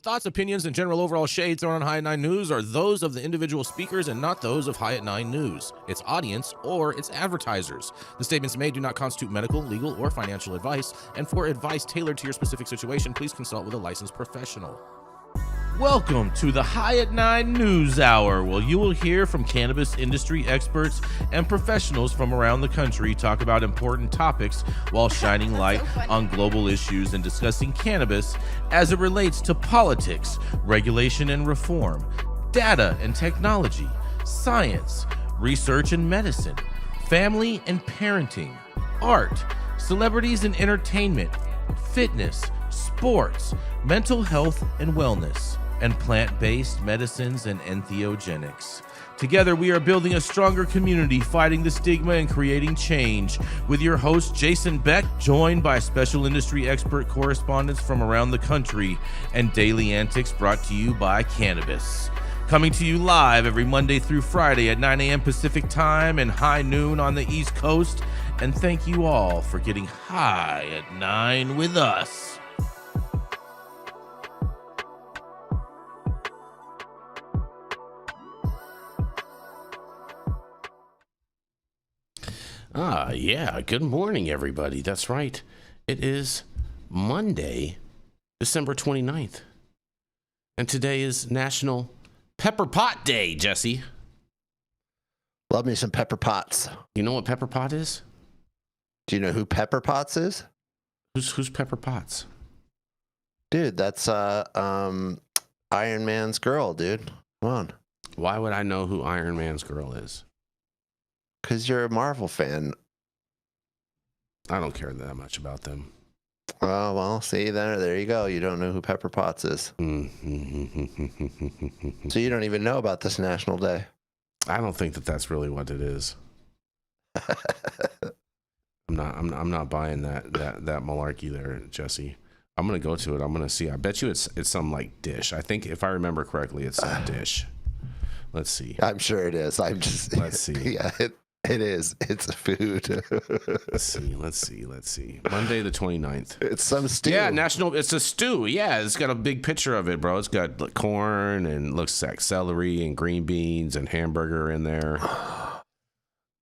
thoughts, opinions, and general overall shade thrown on High at 9 News are those of the individual speakers and not those of High at 9 News, its audience, or its advertisers. The statements made do not constitute medical, legal, or financial advice, and for advice tailored to your specific situation, please consult with a licensed professional. Welcome to the High at 9 News Hour, where you will hear from cannabis industry experts and professionals from around the country talk about important topics while shining light on global issues and discussing cannabis as it relates to politics, regulation and reform, data and technology, science, research and medicine, family and parenting, art, celebrities and entertainment, fitness, sports, mental health and wellness, and plant-based medicines and entheogenics. Together, we are building a stronger community, fighting the stigma and creating change. With your host, Jason Beck, joined by special industry expert correspondents from around the country, and daily antics brought to you by cannabis. Coming to you live every Monday through Friday at 9 a.m. Pacific time and high noon on the East Coast. And thank you all for getting high at 9 with us. Yeah. Good morning, everybody. That's right. It is Monday, December 29th. And today is National Pepper Pot Day, Jesse. Love me some Pepper Potts. You know what Pepper Pot is? Do you know who Pepper Potts is? Who's Pepper Potts? Dude, that's Iron Man's girl, dude. Come on. Why would I know who Iron Man's girl is? Because you're a Marvel fan. I don't care that much about them. Oh, well, see, there you go. You don't know who Pepper Potts is. So you don't even know about this National Day. I don't think that that's really what it is. I'm not buying that malarkey there, Jesse. I'm gonna go to it. I'm gonna see. I bet you it's some like dish. I think if I remember correctly, it's some dish. Let's see. I'm sure it is. Let's see. Yeah, it is. It's a food. Let's see. Monday the 29th. It's some stew. Yeah, it's a stew. Yeah, it's got a big picture of it, bro. It's got like corn and looks like celery and green beans and hamburger in there.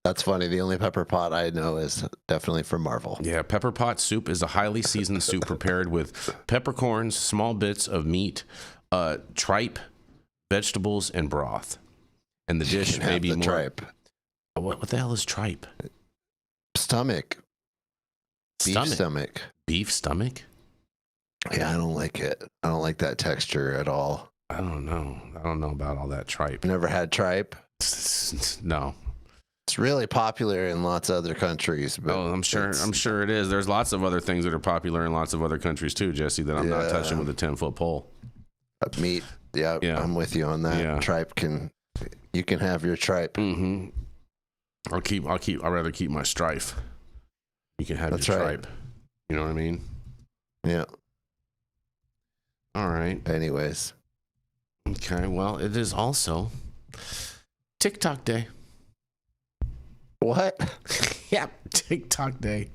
That's funny. The only pepper pot I know is definitely from Marvel. Yeah, pepper pot soup is a highly seasoned soup prepared with peppercorns, small bits of meat, tripe, vegetables, and broth. And the dish may be more... tripe. What the hell is tripe? Stomach. Beef stomach. Beef stomach? Yeah, I don't like it. I don't like that texture at all. I don't know about all that tripe. Never had tripe? No. It's really popular in lots of other countries. But I'm sure it is. There's lots of other things that are popular in lots of other countries too, Jesse, that I'm not touching with a 10-foot pole. Meat. Yeah, I'm with you on that. Yeah. Tripe you can have your tripe. Mm-hmm. I'd rather keep my strife. You can have your tripe. You know what I mean? Yeah. All right. Anyways. Okay. Well, it is also TikTok Day. What? Yeah, TikTok Day.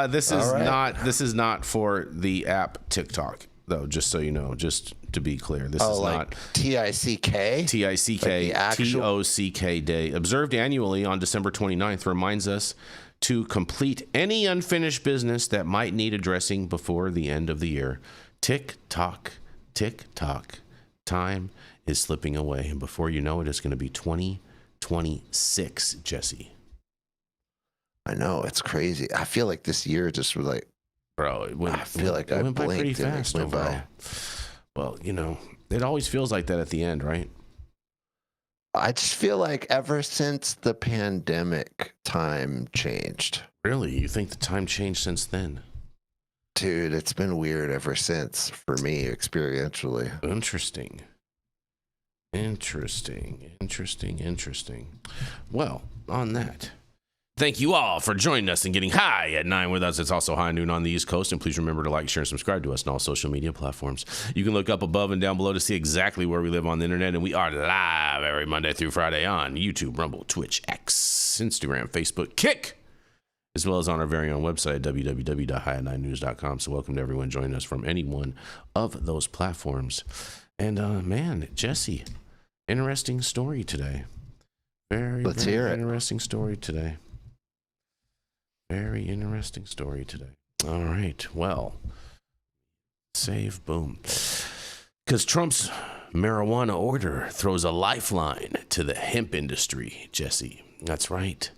This is not for the app TikTok, though, just so you know, just to be clear. This is like not TICK? TICK, TOCK Day, observed annually on December 29th, reminds us to complete any unfinished business that might need addressing before the end of the year. Tick tock, time is slipping away, and before you know it, it's going to be 2026, Jesse. I know, it's crazy. I feel like this year just was like, bro, it went by pretty fast overall. Well, you know, it always feels like that at the end, right? I just feel like ever since the pandemic, time changed. Really? You think the time changed since then? Dude, it's been weird ever since for me, experientially. Interesting. Well, on that, thank you all for joining us and getting high at 9 with us. It's also high noon on the East Coast. And please remember to like, share, and subscribe to us on all social media platforms. You can look up above and down below to see exactly where we live on the internet. And we are live every Monday through Friday on YouTube, Rumble, Twitch, X, Instagram, Facebook, Kick, as well as on our very own website, www.high9news.com. So welcome to everyone joining us from any one of those platforms. And man, Jesse, interesting story today. Let's hear it. Interesting story today. Very interesting story today. All right. Well, save, boom. Because Trump's marijuana order throws a lifeline to the hemp industry, Jesse. That's right.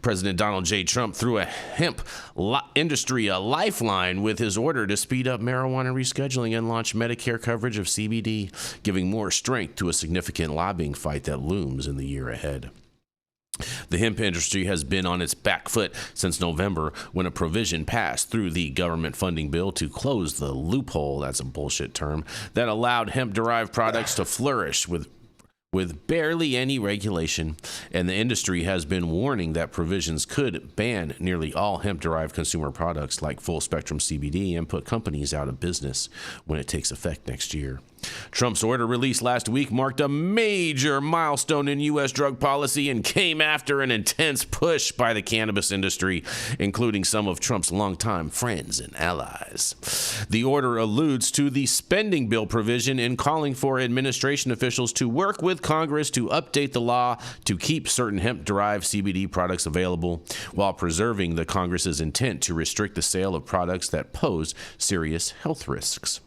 President Donald J. Trump threw a hemp industry a lifeline with his order to speed up marijuana rescheduling and launch Medicare coverage of CBD, giving more strength to a significant lobbying fight that looms in the year ahead. The hemp industry has been on its back foot since November when a provision passed through the government funding bill to close the loophole, that's a bullshit term, that allowed hemp-derived products to flourish with barely any regulation, and the industry has been warning that provisions could ban nearly all hemp-derived consumer products like full-spectrum CBD and put companies out of business when it takes effect next year. Trump's order released last week marked a major milestone in U.S. drug policy and came after an intense push by the cannabis industry, including some of Trump's longtime friends and allies. The order alludes to the spending bill provision in calling for administration officials to work with Congress to update the law to keep certain hemp-derived CBD products available while preserving the Congress's intent to restrict the sale of products that pose serious health risks.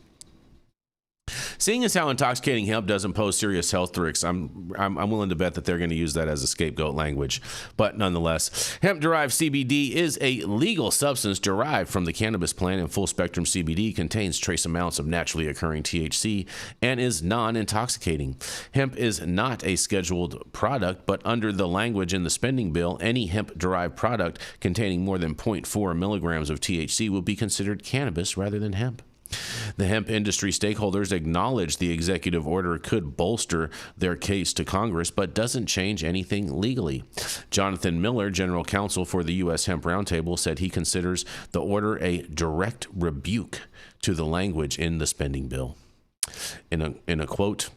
Seeing as how intoxicating hemp doesn't pose serious health risks, I'm willing to bet that they're going to use that as a scapegoat language. But nonetheless, hemp-derived CBD is a legal substance derived from the cannabis plant, and full-spectrum CBD contains trace amounts of naturally occurring THC and is non-intoxicating. Hemp is not a scheduled product, but under the language in the spending bill, any hemp-derived product containing more than 0.4 milligrams of THC will be considered cannabis rather than hemp. The hemp industry stakeholders acknowledge the executive order could bolster their case to Congress, but doesn't change anything legally. Jonathan Miller, general counsel for the U.S. Hemp Roundtable, said he considers the order a direct rebuke to the language in the spending bill. In a quote,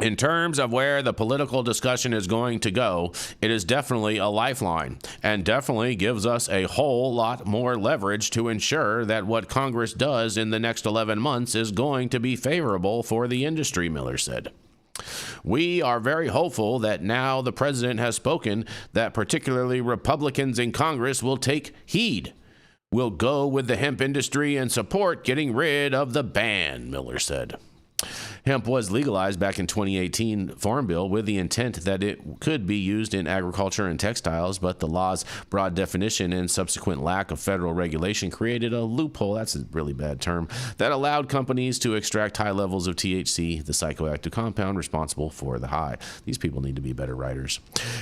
"In terms of where the political discussion is going to go, it is definitely a lifeline and definitely gives us a whole lot more leverage to ensure that what Congress does in the next 11 months is going to be favorable for the industry," Miller said. "We are very hopeful that now the president has spoken that particularly Republicans in Congress will take heed. We'll go with the hemp industry and support getting rid of the ban," Miller said. Hemp was legalized back in 2018 Farm Bill with the intent that it could be used in agriculture and textiles, but the law's broad definition and subsequent lack of federal regulation created a loophole, that's a really bad term, that allowed companies to extract high levels of THC, the psychoactive compound responsible for the high. These people need to be better writers.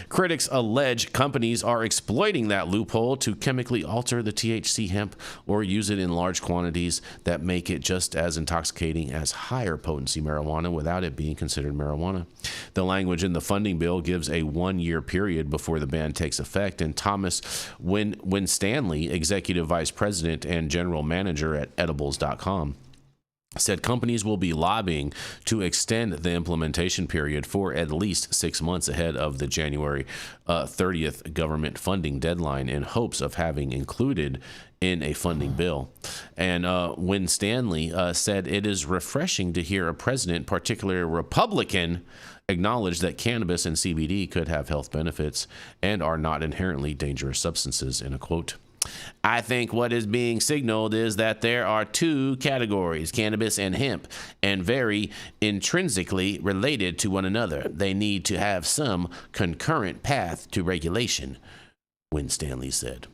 Critics allege companies are exploiting that loophole to chemically alter the THC hemp or use it in large quantities that make it just as intoxicating as higher potency marijuana without it being considered marijuana. The language in the funding bill gives a 1-year period before the ban takes effect, and Thomas Winstanley, executive vice president and general manager at edibles.com, said companies will be lobbying to extend the implementation period for at least 6 months ahead of the January 30th government funding deadline in hopes of having included in a funding bill. And Winstanley said it is refreshing to hear a president, particularly a Republican, acknowledge that cannabis and CBD could have health benefits and are not inherently dangerous substances, in a quote. "I think what is being signaled is that there are two categories, cannabis and hemp, and very intrinsically related to one another. They need to have some concurrent path to regulation," Winstanley said.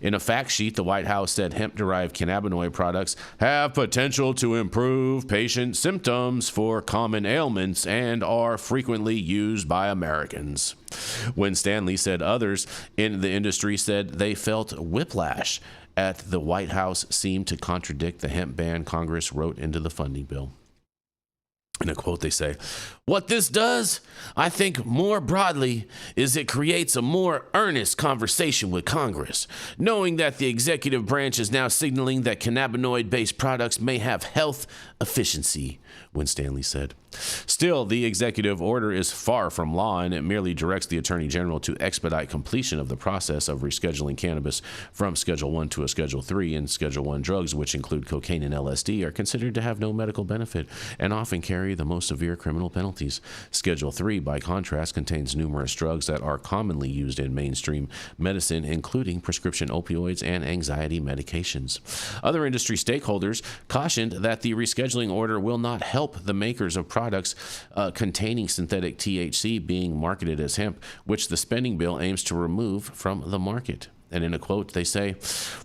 In a fact sheet, the White House said hemp-derived cannabinoid products have potential to improve patient symptoms for common ailments and are frequently used by Americans. Winstanley said others in the industry said they felt whiplash at the White House seemed to contradict the hemp ban Congress wrote into the funding bill. In a quote, they say, What this does, I think more broadly, is it creates a more earnest conversation with Congress, knowing that the executive branch is now signaling that cannabinoid-based products may have health efficiency, Winstanley said. Still, the executive order is far from law, and it merely directs the Attorney General to expedite completion of the process of rescheduling cannabis from Schedule 1 to a Schedule 3, and Schedule 1 drugs, which include cocaine and LSD, are considered to have no medical benefit and often carry the most severe criminal penalties. Schedule 3, by contrast, contains numerous drugs that are commonly used in mainstream medicine, including prescription opioids and anxiety medications. Other industry stakeholders cautioned that the rescheduling order will not help the makers of products containing synthetic THC being marketed as hemp, which the spending bill aims to remove from the market. And in a quote, they say,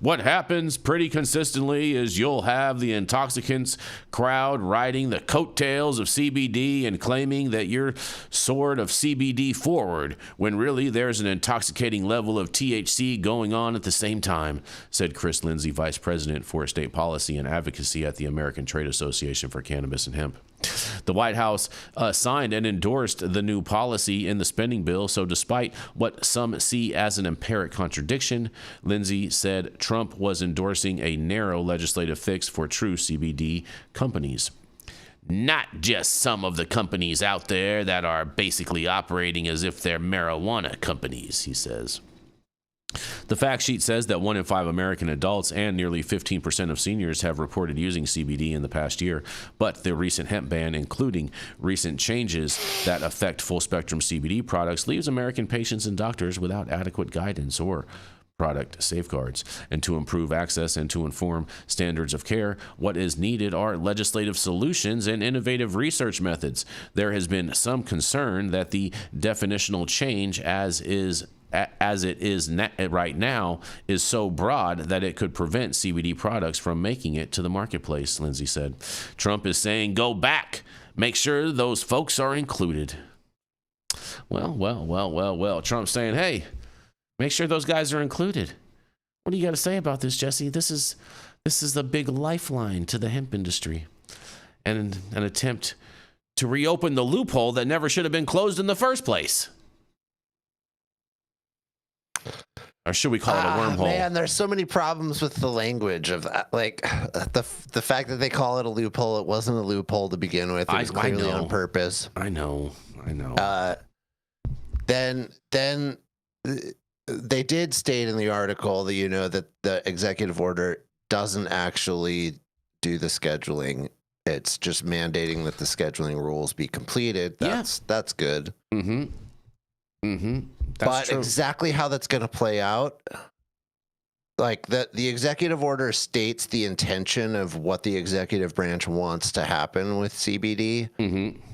"What happens pretty consistently is you'll have the intoxicants crowd riding the coattails of CBD and claiming that you're sort of CBD forward, when really there's an intoxicating level of THC going on at the same time," said Chris Lindsay, Vice President for State Policy and Advocacy at the American Trade Association for Cannabis and Hemp. The White House signed and endorsed the new policy in the spending bill, so despite what some see as an apparent contradiction, Lindsay said Trump was endorsing a narrow legislative fix for true CBD companies. Not just some of the companies out there that are basically operating as if they're marijuana companies, he says. The fact sheet says that 1 in 5 American adults and nearly 15% of seniors have reported using CBD in the past year, but the recent hemp ban, including recent changes that affect full-spectrum CBD products, leaves American patients and doctors without adequate guidance or product safeguards. And to improve access and to inform standards of care, what is needed are legislative solutions and innovative research methods. There has been some concern that the definitional change as it is right now is so broad that it could prevent CBD products from making it to the marketplace, Lindsay said. Trump is saying, go back. Make sure those folks are included. Well. Trump's saying, hey, make sure those guys are included. What do you got to say about this, Jesse? This is the big lifeline to the hemp industry and an attempt to reopen the loophole that never should have been closed in the first place. Or should we call it a wormhole? Man, there's so many problems with the language of that. Like the fact that they call it a loophole. It wasn't a loophole to begin with. It was clearly on purpose. I know. Then they did state in the article that, that the executive order doesn't actually do the scheduling. It's just mandating that the scheduling rules be completed. That's good. But true. Exactly how that's going to play out, like the executive order states the intention of what the executive branch wants to happen with CBD,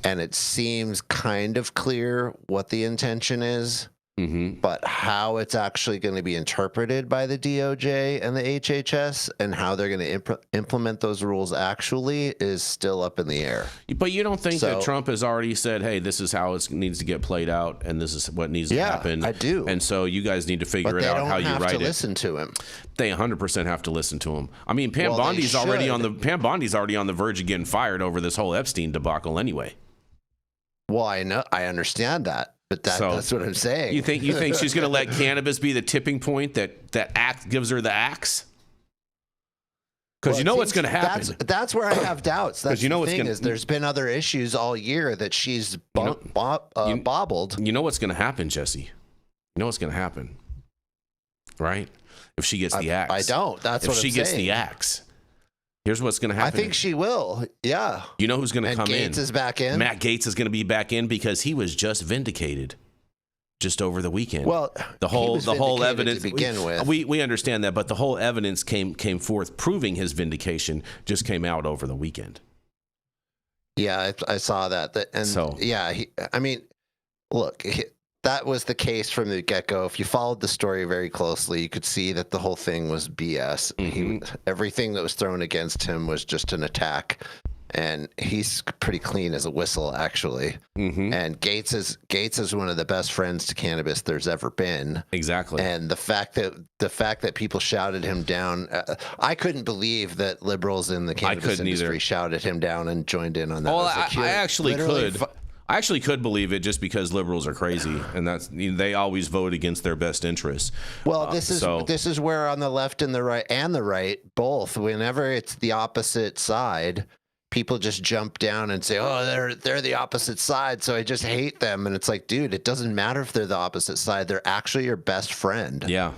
and it seems kind of clear what the intention is. But how it's actually going to be interpreted by the DOJ and the HHS and how they're going to implement those rules actually is still up in the air. But you don't think that Trump has already said, hey, this is how it needs to get played out and this is what needs to happen? Yeah, I do. And so you guys need to figure it out how you write it. But they don't have to listen to him. They 100% have to listen to him. I mean, Pam Bondi's already on the verge of getting fired over this whole Epstein debacle anyway. Well, I know. I understand that. But that's what I'm saying. You think she's going to let cannabis be the tipping point that gives her the axe? Because what's going to happen. That's where I have doubts. That's the thing is there's been other issues all year that she's bobbled. You know what's going to happen, Jesse? You know what's going to happen, right? If she gets the axe. I don't. That's what I'm saying. If she gets the axe. Here's what's going to happen. I think she will. Yeah. You know who's going to come in? Gates is back in. Matt Gaetz is going to be back in because he was just vindicated just over the weekend. Well, the whole evidence to begin with. We understand that, but the whole evidence came forth proving his vindication just came out over the weekend. Yeah, I saw that. Look, that was the case from the get-go. If you followed the story very closely, you could see that the whole thing was BS. Everything that was thrown against him was just an attack, and he's pretty clean as a whistle, actually. And Gates is one of the best friends to cannabis there's ever been. Exactly. And the fact that people shouted him down, I couldn't believe that liberals in the cannabis industry shouted him down and joined in on that. Well, I actually could. I actually could believe it just because liberals are crazy, and they always vote against their best interests. Well, this is where on the left and the right both, whenever it's the opposite side, people just jump down and say, "Oh, they're the opposite side, so I just hate them." And it's like, dude, it doesn't matter if they're the opposite side; they're actually your best friend. Yeah.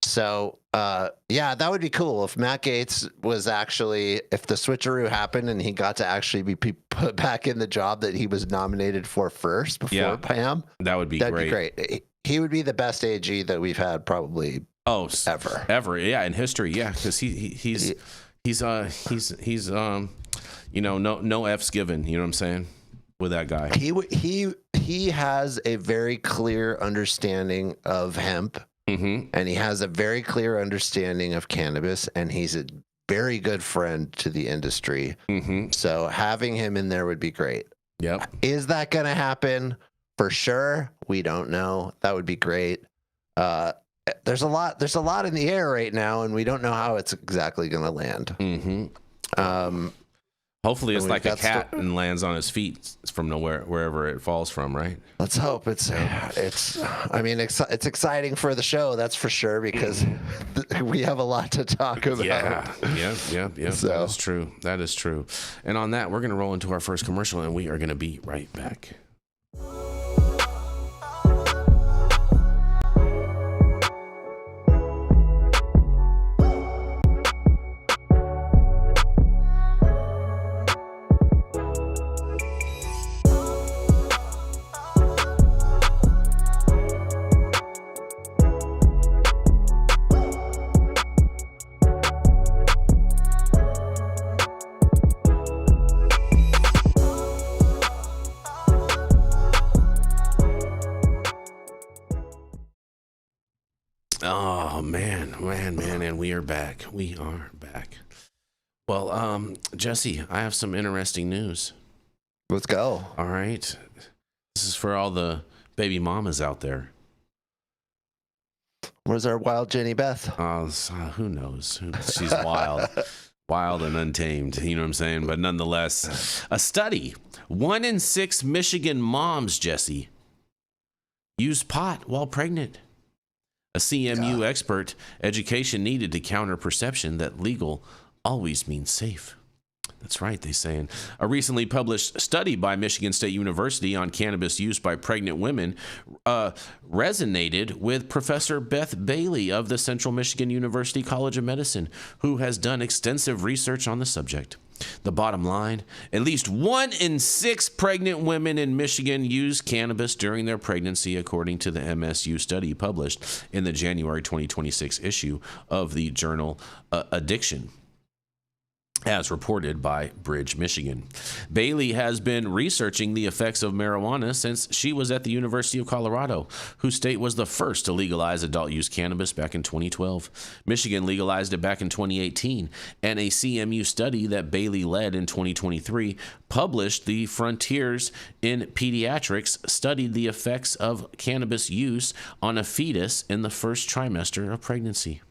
So, yeah, that would be cool if Matt Gaetz was actually, if the switcheroo happened and he got to actually be put back in the job that he was nominated for first before Pam. That would be That'd be great. He would be the best AG that we've had probably ever. Yeah, in history. Yeah, because he's no F's given. You know what I'm saying? With that guy, he has a very clear understanding of hemp. Mm-hmm. And he has a very clear understanding of cannabis, and he's a very good friend to the industry. Mm-hmm. So having him in there would be great. Yep. Is that going to happen? For sure. We don't know. That would be great. There's a lot in the air right now, and we don't know how it's exactly going to land. Mm-hmm. Hopefully it's like a cat and lands on his feet from wherever it falls from, right? Let's hope it's exciting for the show, that's for sure, because we have a lot to talk about. Yeah. So. That is true. And on that, we're going to roll into our first commercial, and we are going to be right back. Oh, man, and we are back. We are back. Well, Jesse, I have some interesting news. Let's go. All right. This is for all the baby mamas out there. Where's our wild Jenny Beth? Who knows? She's wild. Wild and untamed, you know what I'm saying? But nonetheless, a study, 1 in 6 Michigan moms, Jesse, use pot while pregnant. A CMU expert, education needed to counter perception that legal always means safe. That's right, they're saying. A recently published study by Michigan State University on cannabis use by pregnant women resonated with Professor Beth Bailey of the Central Michigan University College of Medicine, who has done extensive research on the subject. The bottom line, at least 1 in 6 pregnant women in Michigan use cannabis during their pregnancy, according to the MSU study published in the January 2026 issue of the journal Addiction, as reported by Bridge, Michigan. Bailey has been researching the effects of marijuana since she was at the University of Colorado, whose state was the first to legalize adult use cannabis back in 2012. Michigan legalized it back in 2018, and a CMU study that Bailey led in 2023, published the Frontiers in Pediatrics, studied the effects of cannabis use on a fetus in the first trimester of pregnancy.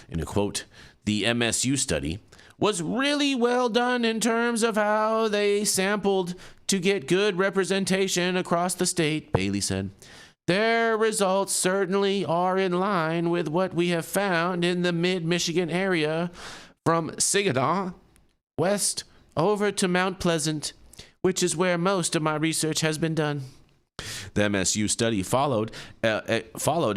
In a quote, the MSU study was really well done in terms of how they sampled to get good representation across the state, Bailey said. Their results certainly are in line with what we have found in the mid-Michigan area, from Saginaw west over to Mount Pleasant, which is where most of my research has been done. The MSU study followed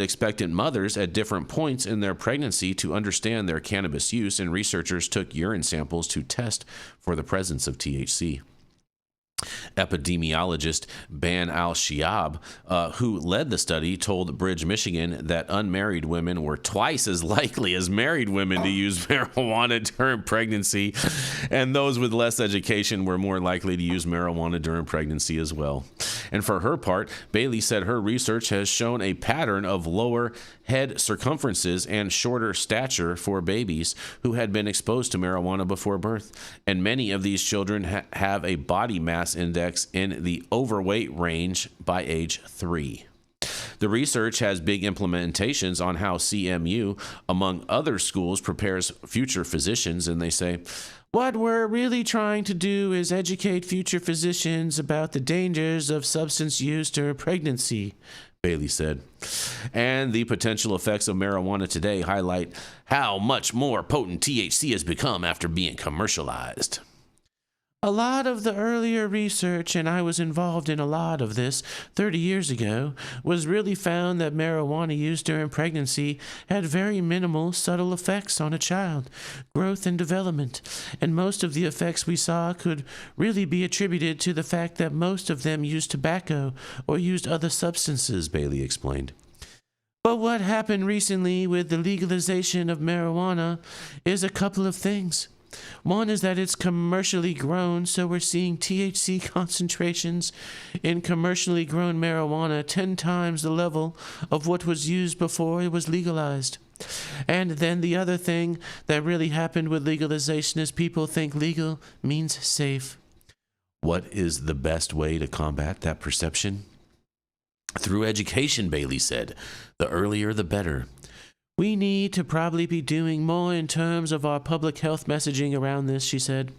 expectant mothers at different points in their pregnancy to understand their cannabis use, and researchers took urine samples to test for the presence of THC. Epidemiologist Ban Al-Shiab, who led the study, told Bridge, Michigan, that unmarried women were twice as likely as married women to use marijuana during pregnancy, and those with less education were more likely to use marijuana during pregnancy as well. And for her part, Bailey said her research has shown a pattern of lower head circumferences and shorter stature for babies who had been exposed to marijuana before birth, and many of these children have a body mass index in the overweight range by age 3. The research has big implementations on how CMU, among other schools, prepares future physicians, and they say, what we're really trying to do is educate future physicians about the dangers of substance use during pregnancy, Bailey said. And the potential effects of marijuana today highlight how much more potent THC has become after being commercialized. A lot of the earlier research, and I was involved in a lot of this 30 years ago, was really found that marijuana use during pregnancy had very minimal subtle effects on a child, growth and development, and most of the effects we saw could really be attributed to the fact that most of them used tobacco or used other substances, Bailey explained. But what happened recently with the legalization of marijuana is a couple of things. One is that it's commercially grown, so we're seeing THC concentrations in commercially grown marijuana 10 times the level of what was used before it was legalized. And then the other thing that really happened with legalization is people think legal means safe. What is the best way to combat that perception? Through education, Bailey said. The earlier, the better. We need to probably be doing more in terms of our public health messaging around this, she said.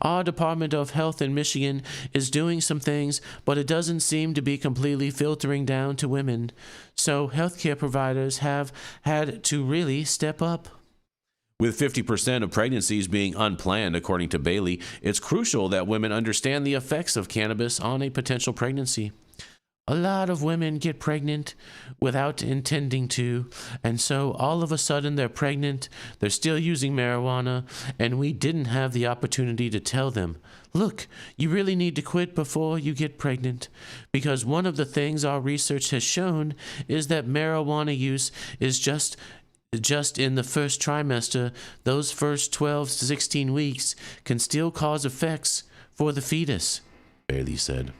Our Department of Health in Michigan is doing some things, but it doesn't seem to be completely filtering down to women. So healthcare providers have had to really step up. With 50% of pregnancies being unplanned, according to Bailey, it's crucial that women understand the effects of cannabis on a potential pregnancy. A lot of women get pregnant without intending to, and so all of a sudden they're pregnant, they're still using marijuana, and we didn't have the opportunity to tell them, look, you really need to quit before you get pregnant. Because one of the things our research has shown is that marijuana use is just in the first trimester, those first 12 to 16 weeks can still cause effects for the fetus, Bailey said.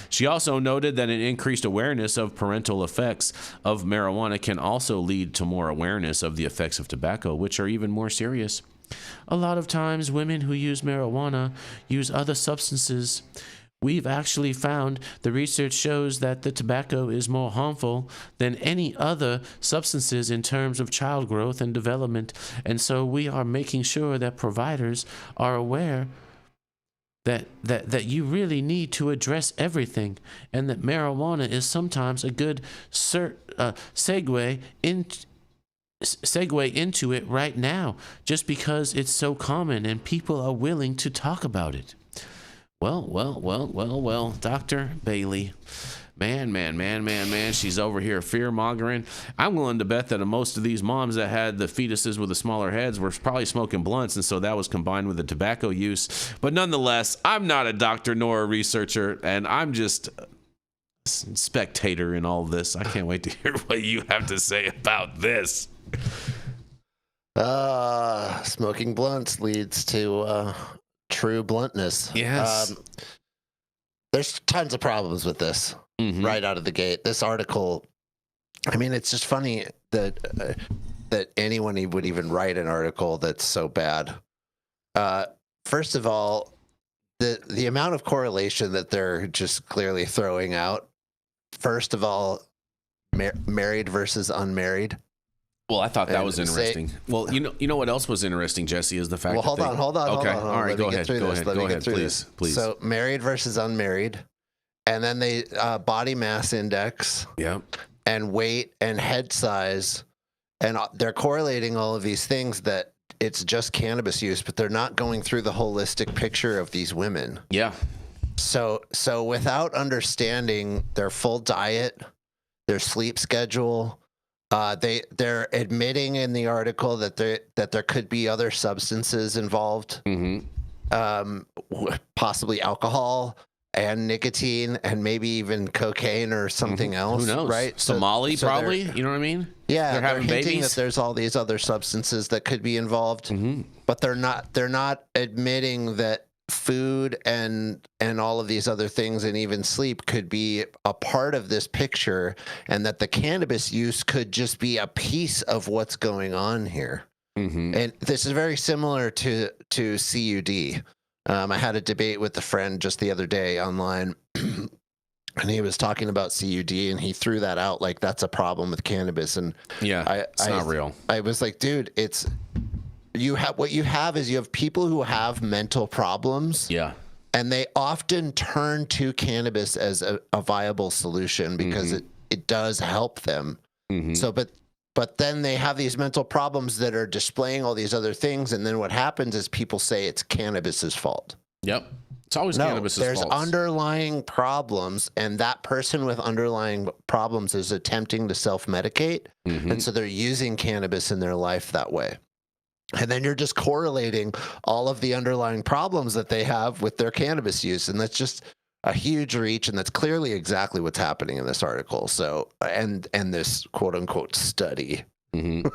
She also noted that an increased awareness of parental effects of marijuana can also lead to more awareness of the effects of tobacco, which are even more serious. A lot of times, women who use marijuana use other substances. We've actually found the research shows that the tobacco is more harmful than any other substances in terms of child growth and development, and so we are making sure that providers are aware that you really need to address everything, and that marijuana is sometimes a good segue into it right now, just because it's so common and people are willing to talk about it. Well, Dr. Bailey. Man, she's over here fear-mongering. I'm willing to bet that most of these moms that had the fetuses with the smaller heads were probably smoking blunts, and so that was combined with the tobacco use. But nonetheless, I'm not a doctor nor a researcher, and I'm just a spectator in all of this. I can't wait to hear what you have to say about this. Smoking blunts leads to true bluntness. Yes. There's tons of problems with this. Mm-hmm. Right out of the gate. This article, I mean, it's just funny that anyone would even write an article that's so bad. First of all, the amount of correlation that they're just clearly throwing out. First of all, married versus unmarried. Well, I thought that was interesting. Well, you know what else was interesting, Jesse, is the fact that hold on. Okay, all right, go ahead, please. So married versus unmarried. And then they body mass index, and weight and head size, and they're correlating all of these things that it's just cannabis use, but they're not going through the holistic picture of these women. Yeah. So without understanding their full diet, their sleep schedule, they're admitting in the article that there could be other substances involved, possibly alcohol. And nicotine, and maybe even cocaine or something else. Who knows? Right? Somali, probably. You know what I mean? Yeah, they're having hinting babies. That there's all these other substances that could be involved, but they're not admitting that food and all of these other things, and even sleep, could be a part of this picture, and that the cannabis use could just be a piece of what's going on here. And this is very similar to CUD. I had a debate with a friend just the other day online and he was talking about CUD, and he threw that out like that's a problem with cannabis. And it's not real. I was like, dude, you have people who have mental problems. Yeah. And they often turn to cannabis as a viable solution because it does help them. So, but then they have these mental problems that are displaying all these other things. And then what happens is people say it's cannabis's fault. Yep. It's always cannabis's fault. There's underlying problems, and that person with underlying problems is attempting to self-medicate. And so they're using cannabis in their life that way. And then you're just correlating all of the underlying problems that they have with their cannabis use. And that's just a huge reach. And that's clearly exactly what's happening in this article. So, and this quote unquote study. And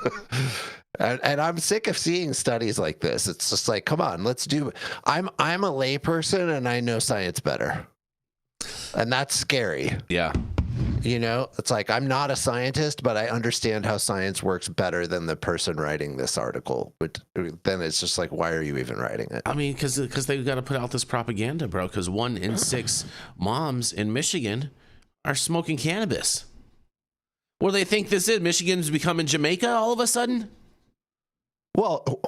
I'm sick of seeing studies like this. It's just like, come on, let's do it. I'm a layperson and I know science better. And that's scary. Yeah. You know, it's like, I'm not a scientist, but I understand how science works better than the person writing this article. But then it's just like, why are you even writing it? I mean, because they've got to put out this propaganda, bro, because 1 in 6 moms in Michigan are smoking cannabis. What do they think this is? Michigan's becoming Jamaica all of a sudden? Well,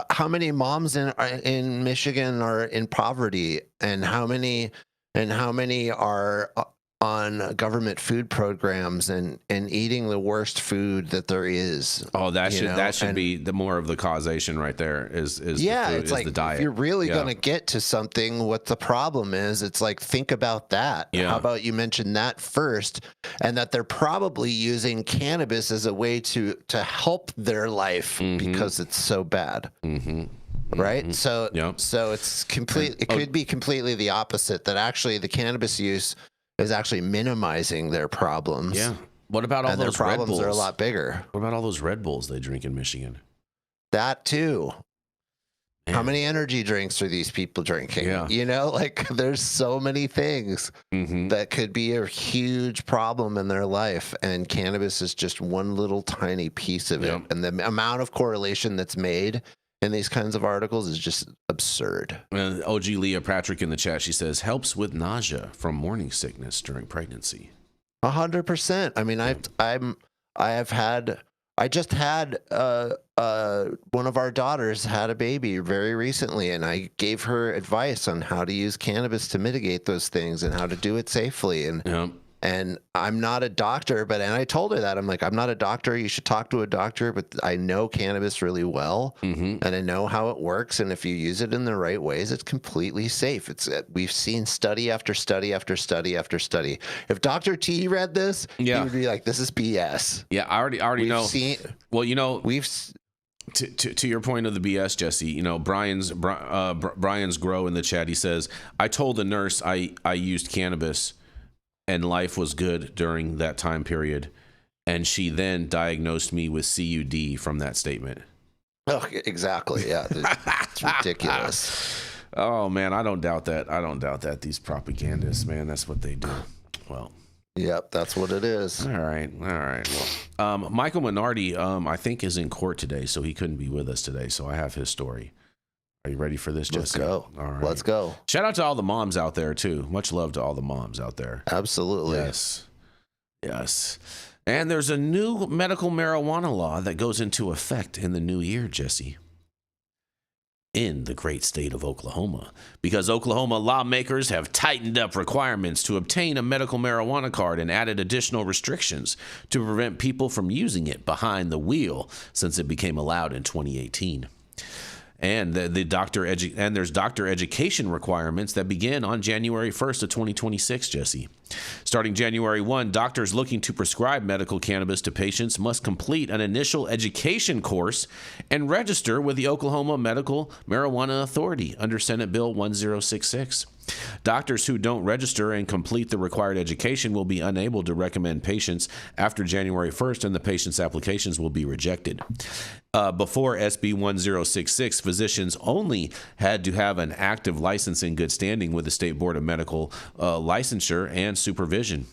how many moms in Michigan are in poverty, and how many are on government food programs and eating the worst food that there is? Oh, that should be the more of the causation right there is it's is like the diet. If you're really going to get to something, what the problem is, it's like, think about that. Yeah. How about you mention that first, and that they're probably using cannabis as a way to help their life because it's so bad. Right. So it's it could be completely the opposite, that actually the cannabis use is actually minimizing their problems. Yeah. What about all those their Red problems Bulls? are a lot bigger. What about all those Red Bulls they drink in Michigan? That too. Man. How many energy drinks are these people drinking? Yeah. You know, like, there's so many things that could be a huge problem in their life. And cannabis is just one little tiny piece of it. And the amount of correlation that's made in these kinds of articles is just absurd. OG Leah Patrick in the chat, she says, helps with nausea from morning sickness during pregnancy. 100%. I mean, I just had one of our daughters had a baby very recently, and I gave her advice on how to use cannabis to mitigate those things and how to do it safely. And I'm not a doctor, and I told her that. I'm like, I'm not a doctor. You should talk to a doctor, but I know cannabis really well, and I know how it works. And if you use it in the right ways, it's completely safe. We've seen study after study after study after study. If Dr. T read this, he would be like, this is BS. Yeah, I already know. Well, you know, to your point of the BS, Jesse, you know, Brian's Grow in the chat, he says, I told the nurse I used cannabis and life was good during that time period, and she then diagnosed me with CUD from that statement. Oh, exactly. Yeah, it's ridiculous. Oh man, I don't doubt that. These propagandists, man, that's what they do. Well, yep, that's what it is. All right. Well, Michael Minardi, I think, is in court today, so he couldn't be with us today. So I have his story. Are you ready for this, Jesse? Let's go. All right. Let's go. Shout out to all the moms out there, too. Much love to all the moms out there. Absolutely. Yes. And there's a new medical marijuana law that goes into effect in the new year, Jesse, in the great state of Oklahoma, because Oklahoma lawmakers have tightened up requirements to obtain a medical marijuana card and added additional restrictions to prevent people from using it behind the wheel since it became allowed in 2018. And there's doctor education requirements that begin on January 1st of 2026, Jesse. Starting January 1, doctors looking to prescribe medical cannabis to patients must complete an initial education course and register with the Oklahoma Medical Marijuana Authority under Senate Bill 1066. Doctors who don't register and complete the required education will be unable to recommend patients after January 1st, and the patient's applications will be rejected. Before SB 1066, physicians only had to have an active license in good standing with the State Board of Medical Licensure and Supervision.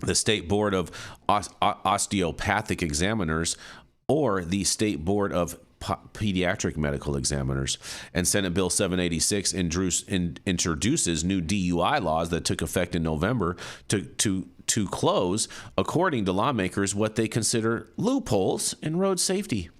The State Board of Osteopathic Examiners, or the State Board of pediatric medical examiners. And Senate Bill 786 introduces new DUI laws that took effect in November to close, according to lawmakers, what they consider loopholes in road safety.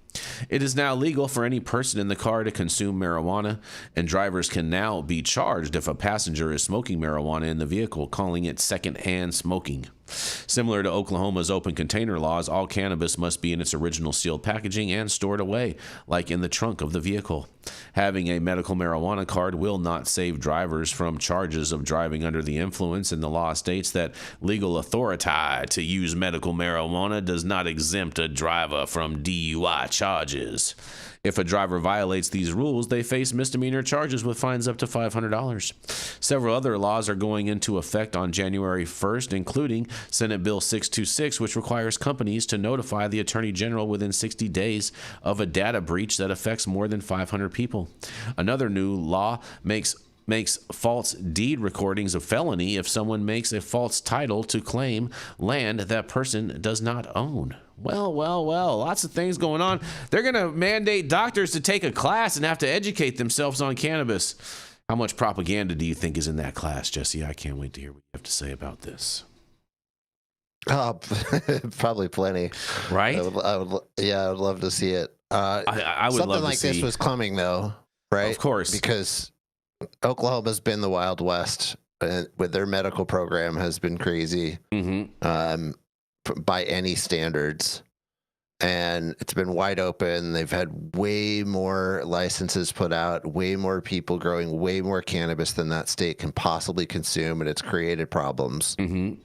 It is now legal for any person in the car to consume marijuana, and drivers can now be charged if a passenger is smoking marijuana in the vehicle, calling it secondhand smoking. Similar to Oklahoma's open container laws, all cannabis must be in its original sealed packaging and stored away, like in the trunk of the vehicle. Having a medical marijuana card will not save drivers from charges of driving under the influence, and the law states that legal authority to use medical marijuana does not exempt a driver from DUI charges. If a driver violates these rules, they face misdemeanor charges with fines up to $500. Several other laws are going into effect on January 1st, including Senate Bill 626, which requires companies to notify the Attorney General within 60 days of a data breach that affects more than 500 people. Another new law makes false deed recordings a felony if someone makes a false title to claim land that person does not own. Well, lots of things going on. They're going to mandate doctors to take a class and have to educate themselves on cannabis. How much propaganda do you think is in that class, Jesse? I can't wait to hear what you have to say about this. Probably plenty. Right? I would love to see it. I would something love to like see. this was coming, though, right? Of course. Because Oklahoma's been the Wild West with their medical program has been crazy. Mm-hmm. By any standards, and it's been wide open. They've had way more licenses put out, way more people growing way more cannabis than that state can possibly consume, and it's created problems. Mm-hmm.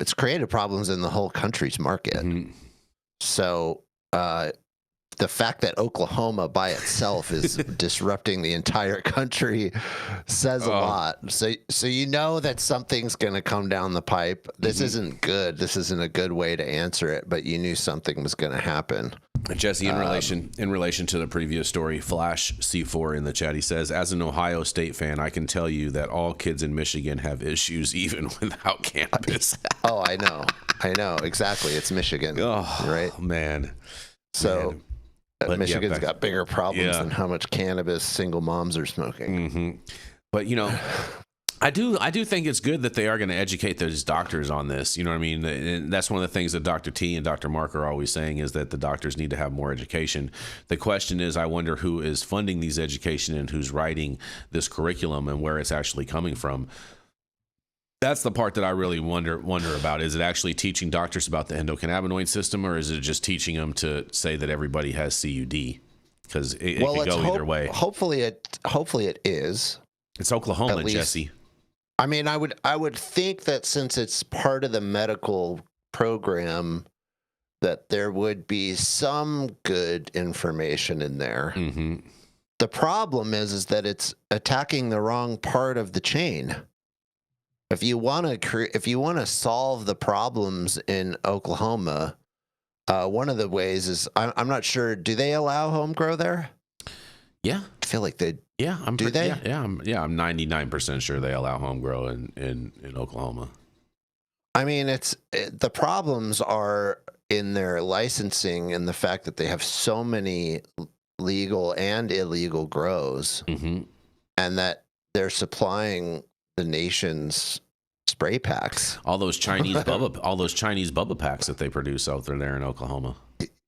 It's created problems in the whole country's market. Mm-hmm. So the fact that Oklahoma by itself is disrupting the entire country says a lot. So you know that something's going to come down the pipe. This isn't good. This isn't a good way to answer it, but you knew something was going to happen. Jesse, in relation to the previous story, Flash C4 in the chat, he says, as an Ohio State fan, I can tell you that all kids in Michigan have issues even without cannabis. Oh, I know. Exactly. It's Michigan, right? Man. So... But Michigan's got bigger problems than how much cannabis single moms are smoking. Mm-hmm. But, I do think it's good that they are going to educate those doctors on this. You know what I mean? And that's one of the things that Dr. T and Dr. Mark are always saying is that the doctors need to have more education. The question is, I wonder who is funding these education and who's writing this curriculum and where it's actually coming from. That's the part that I really wonder about. Is it actually teaching doctors about the endocannabinoid system, or is it just teaching them to say that everybody has CUD? Because it could go either way. Hopefully it is. It's Oklahoma, Jesse. I mean, I would think that since it's part of the medical program, that there would be some good information in there. Mm-hmm. The problem is that it's attacking the wrong part of the chain. If you want to solve the problems in Oklahoma, one of the ways is I'm not sure. Do they allow home grow there? Yeah, I feel like they. Yeah, I'm 99% sure they allow home grow in Oklahoma. I mean, the problems are in their licensing and the fact that they have so many legal and illegal grows, mm-hmm. and that they're supplying the nation's spray packs. All those Chinese Bubba packs that they produce out there in Oklahoma.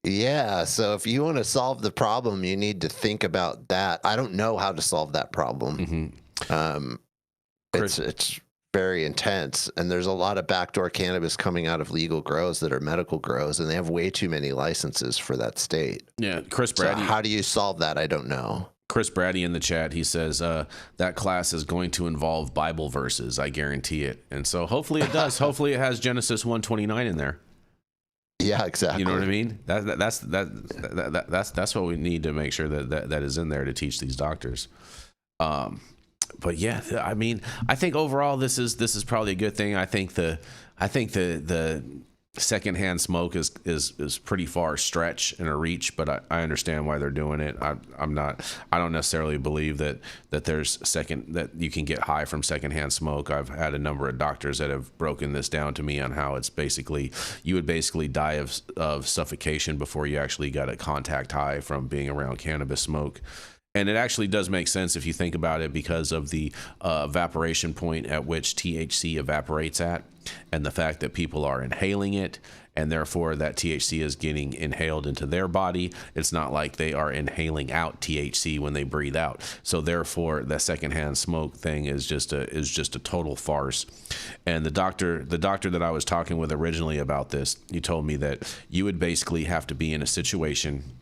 Yeah, so if you want to solve the problem, you need to think about that. I don't know how to solve that problem. Mm-hmm. It's very intense, and there's a lot of backdoor cannabis coming out of legal grows that are medical grows, and they have way too many licenses for that state. Yeah, Chris Brady. So how do you solve that? I don't know. Chris Brady in the chat, he says, that class is going to involve Bible verses. I guarantee it. And so hopefully it does. Hopefully it has Genesis 1:29 in there. Yeah, exactly. You know what I mean? That's what we need to make sure that is in there to teach these doctors. But yeah, I mean, I think overall this is probably a good thing. I think the secondhand smoke is pretty far stretch and a reach, but I understand why they're doing it. I don't necessarily believe that there's that you can get high from secondhand smoke. I've had a number of doctors that have broken this down to me on how it's basically, you would basically die of suffocation before you actually got a contact high from being around cannabis smoke. And it actually does make sense if you think about it, because of the evaporation point at which THC evaporates at, and the fact that people are inhaling it, and therefore that THC is getting inhaled into their body. It's not like they are inhaling out THC when they breathe out. So therefore, that secondhand smoke thing is just a total farce. And the doctor that I was talking with originally about this, he told me that you would basically have to be in a situation.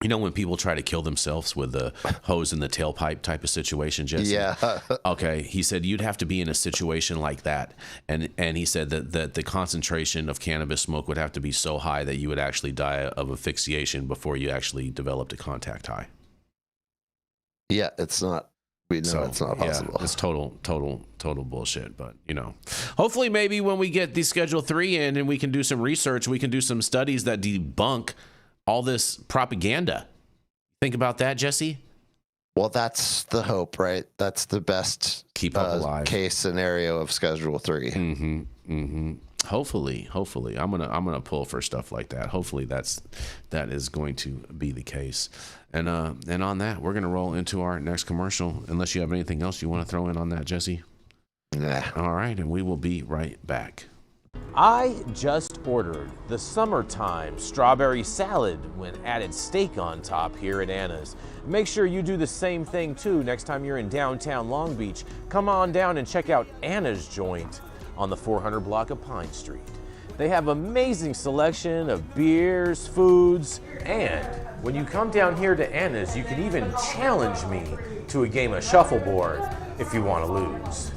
You know when people try to kill themselves with the hose in the tailpipe type of situation, Jesse? Yeah. Okay. He said you'd have to be in a situation like that. And he said that the concentration of cannabis smoke would have to be so high that you would actually die of asphyxiation before you actually developed a contact high. Yeah, it's not. We know it's not possible. Yeah, it's total bullshit. But, hopefully maybe when we get the Schedule 3 in and we can do some research, we can do some studies that debunk all this propaganda. Think about that, Jesse? Well, that's the hope, right? That's the best keep up alive case scenario of Schedule 3. Mm-hmm. Mm-hmm. Hopefully, I'm gonna pull for stuff like that. Hopefully, that is going to be the case. And on that, we're gonna roll into our next commercial. Unless you have anything else you want to throw in on that, Jesse. Nah. All right, and we will be right back. I just ordered the summertime strawberry salad when added steak on top here at Anna's. Make sure you do the same thing too next time you're in downtown Long Beach. Come on down and check out Anna's joint on the 400 block of Pine Street. They have amazing selection of beers, foods, and when you come down here to Anna's, you can even challenge me to a game of shuffleboard if you want to lose.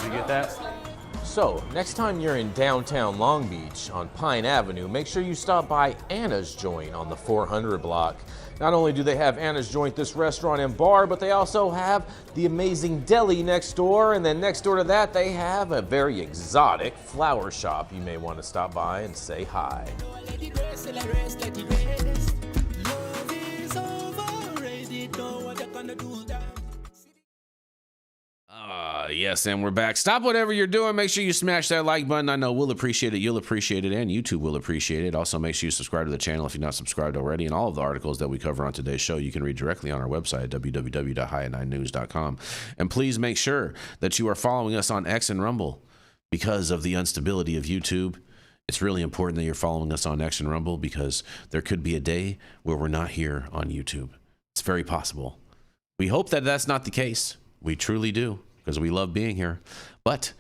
Get that? So, next time you're in downtown Long Beach on Pine Avenue, make sure you stop by Anna's Joint on the 400 block. Not only do they have Anna's Joint, this restaurant and bar, but they also have the amazing deli next door, and then next door to that they have a very exotic flower shop. You may want to stop by and say hi. Yes, and we're back. Stop whatever you're doing. Make sure you smash that like button. I know we'll appreciate it. You'll appreciate it, and YouTube will appreciate it. Also, make sure you subscribe to the channel if you're not subscribed already. And all of the articles that we cover on today's show, you can read directly on our website at www.high9news.com. And please make sure that you are following us on X and Rumble. Because of the instability of YouTube, it's really important that you're following us on X and Rumble, because there could be a day where we're not here on YouTube. It's very possible. We hope that that's not the case. We truly do, because we love being here, but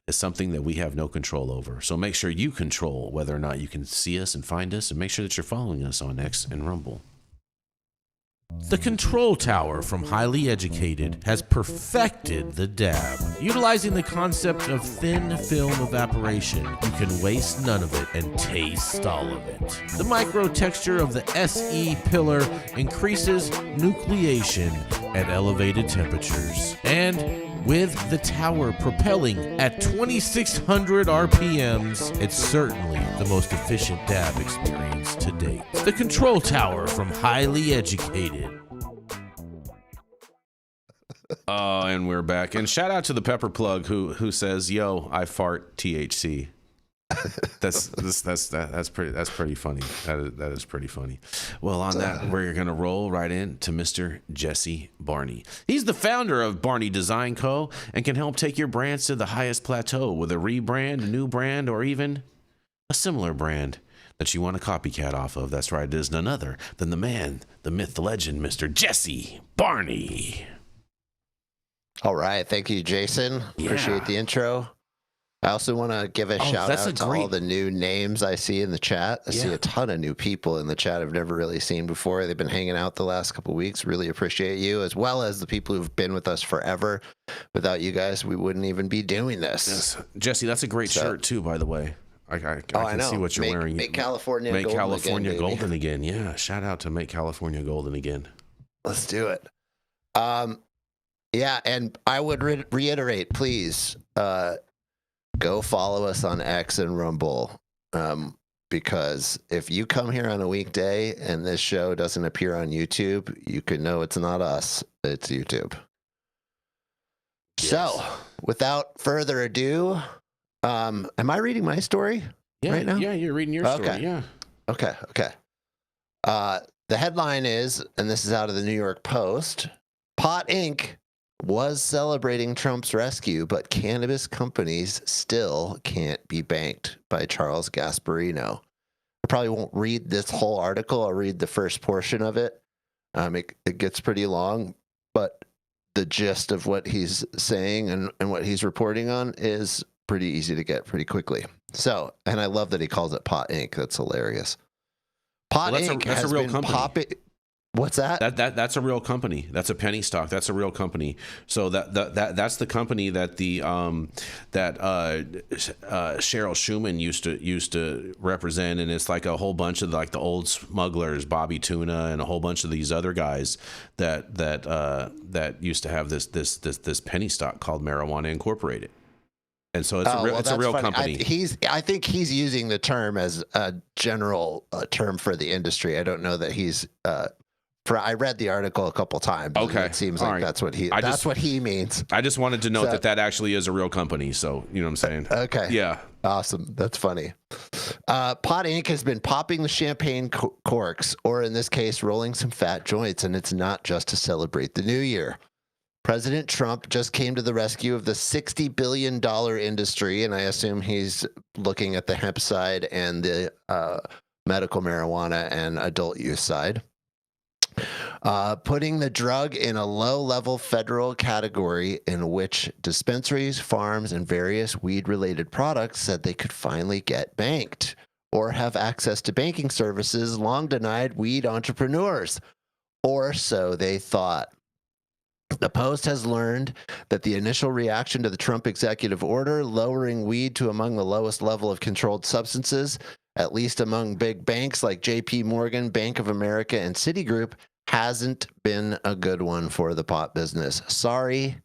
it's something that we have no control over. So make sure you control whether or not you can see us and find us, and make sure that you're following us on X and Rumble. The Control Tower from Highly Educated has perfected the dab. Utilizing the concept of thin film evaporation, you can waste none of it and taste all of it. The micro texture of the SE pillar increases nucleation at elevated temperatures. And with the tower propelling at 2,600 RPMs, it's certainly the most efficient dab experience to date. The Control Tower from Highly Educated. And we're back. And shout out to the Pepper Plug who says, "Yo, I fart THC." That's pretty funny. That is pretty funny. Well, on that, we're gonna roll right in to Mr. Jesse Barney. He's the founder of Barney Design Co. and can help take your brands to the highest plateau with a rebrand, a new brand, or even a similar brand that you want a copycat off of. That's right, it is none other than the man, the myth, the legend, Mr. Jesse Barney. All right. Thank you, Jason. Appreciate the intro. I also want to give a shout out to all the new names I see in the chat. I see a ton of new people in the chat I've never really seen before. They've been hanging out the last couple of weeks. Really appreciate you, as well as the people who've been with us forever. Without you guys, we wouldn't even be doing this. Yes. Jesse, that's a great shirt too, by the way. I can see what you're wearing. Make California Make golden California again, golden again. Yeah, shout out to Make California Golden Again. Let's do it. Yeah, and I would reiterate, please go follow us on X and Rumble. Because if you come here on a weekday and this show doesn't appear on YouTube, you can know it's not us, it's YouTube. Yes. So, without further ado, am I reading my story right now? Yeah, you're reading your story. Okay. Yeah. Okay. The headline is, and this is out of the New York Post, Pot Inc. was celebrating Trump's rescue, but cannabis companies still can't be banked, by Charles Gasparino. I probably won't read this whole article. I'll read the first portion of it. It gets pretty long, but the gist of what he's saying and what he's reporting on is pretty easy to get pretty quickly. So, and I love that he calls it Pot Inc. That's hilarious. Pot Inc. That's has a real been company. What's that? That's a real company. That's a penny stock. That's a real company. So that's the company that Cheryl Schumann used to represent, and it's like a whole bunch of like the old smugglers, Bobby Tuna, and a whole bunch of these other guys that used to have this penny stock called Marijuana Incorporated. And so it's a real funny. company. I think he's using the term as a general term for the industry. I don't know that he's. I read the article a couple times. Okay, it seems like that's what he. What he means. I just wanted to note that actually is a real company. So you know what I'm saying? Okay. Yeah. Awesome. That's funny. Pot Inc. has been popping the champagne corks, or in this case, rolling some fat joints, and it's not just to celebrate the new year. President Trump just came to the rescue of the $60 billion industry, and I assume he's looking at the hemp side and the medical marijuana and adult use side. Putting the drug in a low-level federal category in which dispensaries, farms, and various weed-related products said they could finally get banked or have access to banking services long denied weed entrepreneurs, or so they thought. The Post has learned that the initial reaction to the Trump executive order lowering weed to among the lowest level of controlled substances, at least among big banks like JP Morgan, Bank of America, and Citigroup, hasn't been a good one for the pot business. Sorry,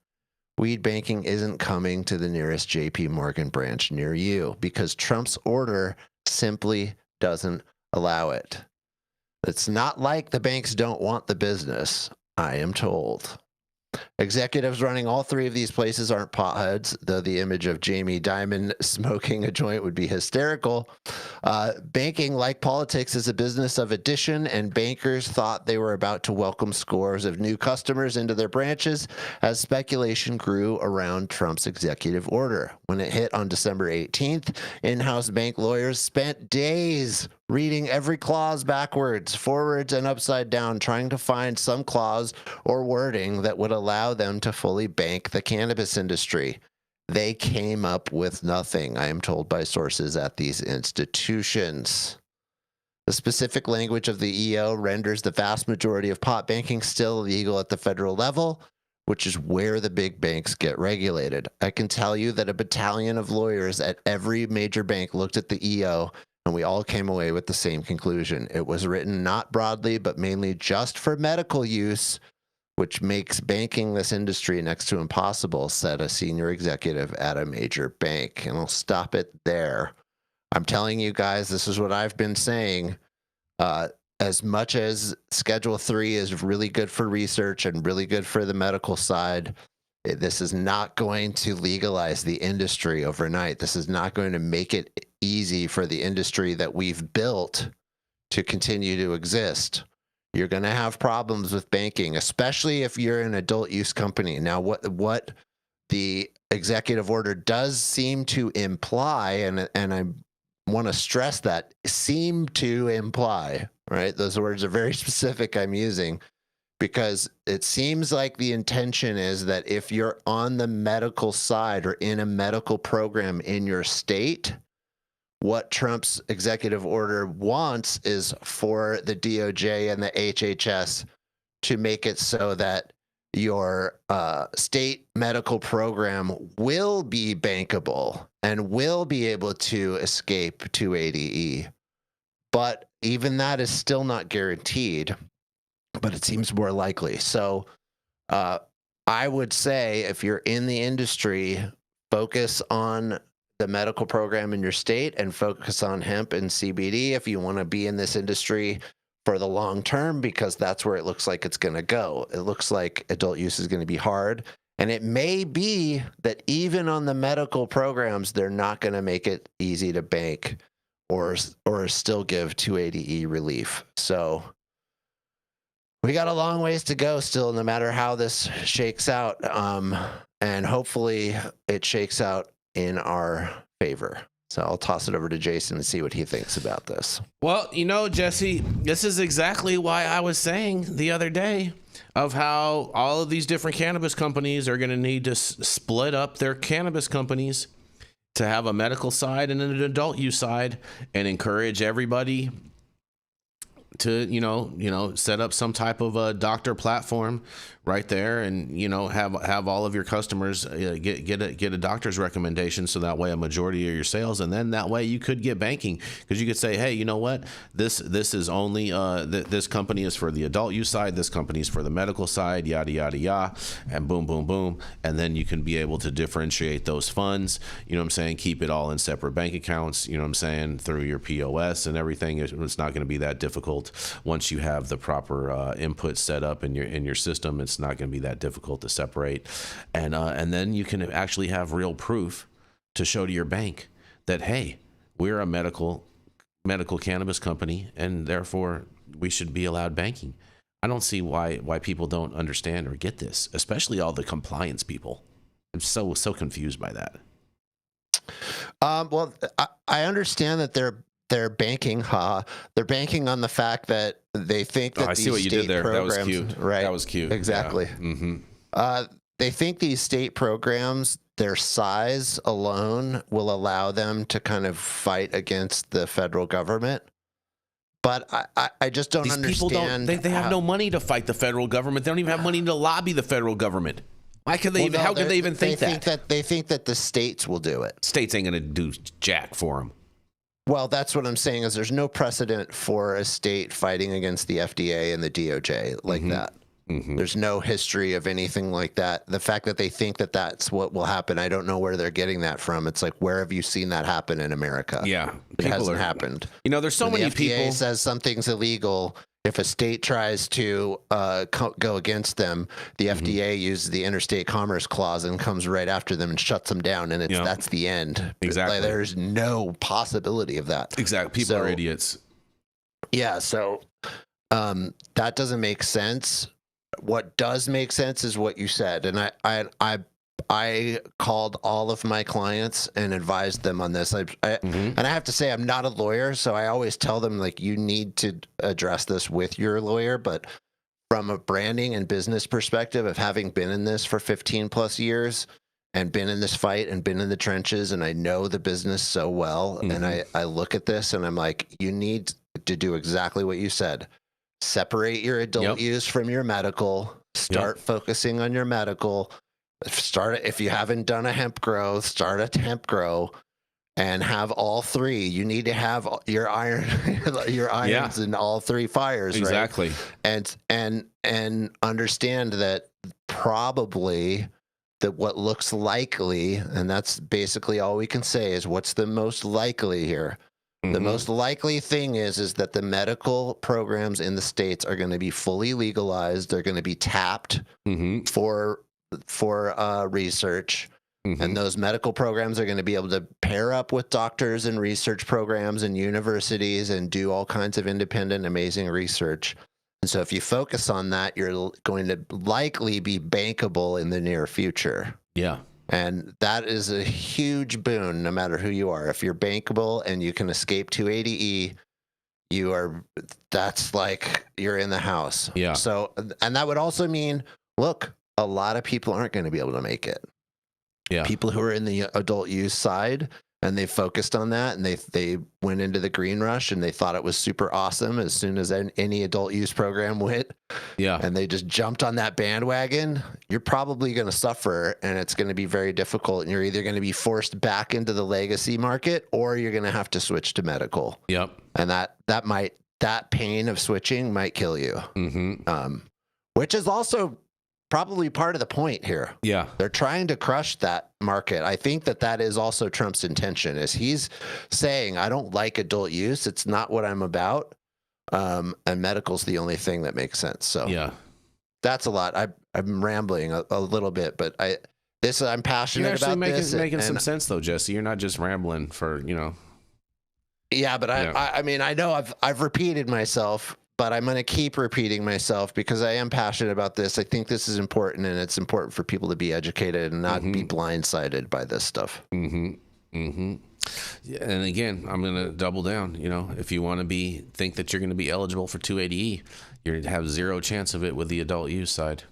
weed banking isn't coming to the nearest JP Morgan branch near you because Trump's order simply doesn't allow it. It's not like the banks don't want the business, I am told. Executives running all three of these places aren't potheads, though the image of Jamie Dimon smoking a joint would be hysterical. Banking, like politics, is a business of addition, and bankers thought they were about to welcome scores of new customers into their branches as speculation grew around Trump's executive order. When it hit on December 18th, in-house bank lawyers spent days reading every clause backwards, forwards, and upside down, trying to find some clause or wording that would allow them to fully bank the cannabis industry. They came up with nothing, I am told by sources at these institutions. The specific language of the EO renders the vast majority of pot banking still illegal at the federal level, which is where the big banks get regulated. I can tell you that a battalion of lawyers at every major bank looked at the EO, and we all came away with the same conclusion. It was written not broadly, but mainly just for medical use, which makes banking this industry next to impossible, said a senior executive at a major bank. And I'll stop it there. I'm telling you guys, this is what I've been saying. As much as Schedule 3 is really good for research and really good for the medical side, this is not going to legalize the industry overnight. This is not going to make it easy for the industry that we've built to continue to exist. You're going to have problems with banking, especially if you're an adult use company. Now, what the executive order does seem to imply, and I want to stress that, seem to imply, right? Those words are very specific I'm using, because it seems like the intention is that if you're on the medical side or in a medical program in your state, what Trump's executive order wants is for the DOJ and the HHS to make it so that your state medical program will be bankable and will be able to escape 280E. But even that is still not guaranteed, but it seems more likely. So I would say if you're in the industry, focus on the medical program in your state and focus on hemp and CBD if you want to be in this industry for the long term, because that's where it looks like it's going to go. It looks like adult use is going to be hard. And it may be that even on the medical programs, they're not going to make it easy to bank or still give 280E relief. So we got a long ways to go still, no matter how this shakes out. And hopefully it shakes out in our favor. So I'll toss it over to Jason and see what he thinks about this. Well, Jesse, this is exactly why I was saying the other day of how all of these different cannabis companies are going to need to split up their cannabis companies to have a medical side and an adult use side, and encourage everybody to set up some type of a doctor platform right there, and have all of your customers get a doctor's recommendation, so that way a majority of your sales, and then that way you could get banking, because you could say, hey, you know what, this is only this company is for the adult use side, this company is for the medical side, yada yada yada, and boom boom boom, and then you can be able to differentiate those funds, keep it all in separate bank accounts, through your POS and everything. It's not going to be that difficult once you have the proper input set up in your system. It's not going to be that difficult to separate, and then you can actually have real proof to show to your bank that, hey, we're a medical cannabis company, and therefore we should be allowed banking. I don't see why people don't understand or get this, especially all the compliance people. I'm so confused by that. Well, I understand that they're banking. They're banking on the fact that they think that I see what you did there. Programs, that was cute. Right. That was cute. Exactly. Yeah. Mm-hmm. They think these state programs, their size alone will allow them to kind of fight against the federal government. But I just don't understand. People don't. They have no money to fight the federal government. They don't even have money to lobby the federal government. Why could they? How could they even think that? They think that the states will do it. States ain't going to do jack for them. Well, that's what I'm saying, is there's no precedent for a state fighting against the FDA and the DOJ like that. Mm-hmm. There's no history of anything like that. The fact that they think that that's what will happen, I don't know where they're getting that from. It's like, where have you seen that happen in America? Yeah. It hasn't happened. There's so many people. The FDA says something's illegal. If a state tries to go against them, the FDA uses the Interstate Commerce Clause and comes right after them and shuts them down, and that's the end. Exactly. There's no possibility of that. Exactly. People are idiots. Yeah, so that doesn't make sense. What does make sense is what you said, and I called all of my clients and advised them on this. And I have to say, I'm not a lawyer, so I always tell them, like, you need to address this with your lawyer. But from a branding and business perspective of having been in this for 15 plus years and been in this fight and been in the trenches, and I know the business so well, and I look at this and I'm like, you need to do exactly what you said. Separate your adult use from your medical. Start focusing on your medical. If you haven't done a hemp grow, start a hemp grow, and have all three. You need to have your irons in all three fires, exactly. Right? And understand that probably that what looks likely, and that's basically all we can say, is what's the most likely here. The most likely thing is that the medical programs in the states are going to be fully legalized. They're going to be tapped for research, and those medical programs are going to be able to pair up with doctors and research programs and universities and do all kinds of independent, amazing research. And so if you focus on that, you're going to likely be bankable in the near future. Yeah. And that is a huge boon, no matter who you are. If you're bankable and you can escape 280E, that's like you're in the house. Yeah. So, and that would also mean, look, a lot of people aren't going to be able to make it. Yeah. People who are in the adult use side, and they focused on that, and they went into the green rush, and they thought it was super awesome as soon as any adult use program went. Yeah. And they just jumped on that bandwagon. You're probably going to suffer, and it's going to be very difficult. And you're either going to be forced back into the legacy market, or you're going to have to switch to medical. Yep. And that pain of switching might kill you. Which is also probably part of the point here. Yeah. They're trying to crush that market. I think that is also Trump's intention, is he's saying, I don't like adult use. It's not what I'm about. And medical's the only thing that makes sense. So Yeah. that's a lot. I'm rambling a little bit, but I'm passionate You're actually about this. making some sense though, Jesse. You're not just rambling for, Yeah, but I mean, I know I've repeated myself, but I'm going to keep repeating myself because I am passionate about this. I think this is important, and it's important for people to be educated and not be blindsided by this stuff. Yeah, and again, I'm going to double down. If you want to think that you're going to be eligible for 280E, you're going to have zero chance of it with the adult use side.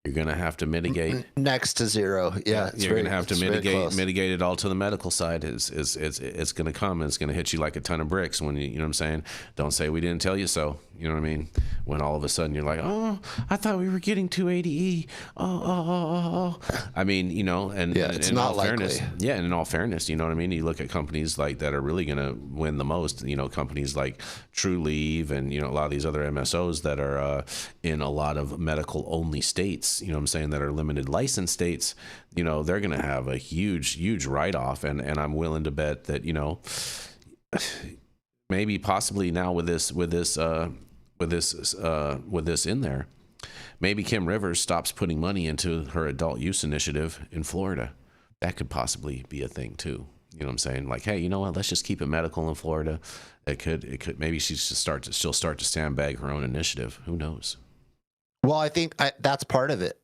You're going to have to mitigate next to zero. Yeah, you're going to have to mitigate it all to the medical side. It's going to come and it's going to hit you like a ton of bricks when you know what I'm saying. Don't say we didn't tell you so. You know what I mean? When all of a sudden you're like, oh, I thought we were getting 280E. Oh. I mean, and it's in not all likely. fairness, and in all fairness, you know what I mean. You look at companies like that are really going to win the most. Companies like True Leave and a lot of these other MSOs that are in a lot of medical only states. You know what I'm saying, that are limited license states, they're going to have a huge write-off. And I'm willing to bet that, maybe possibly now with this in there, maybe Kim Rivers stops putting money into her adult use initiative in Florida. That could possibly be a thing too. You know what I'm saying? Like, hey, you know what? Let's just keep it medical in Florida. It could, maybe she'll start to sandbag her own initiative. Who knows? Well, I think that's part of it.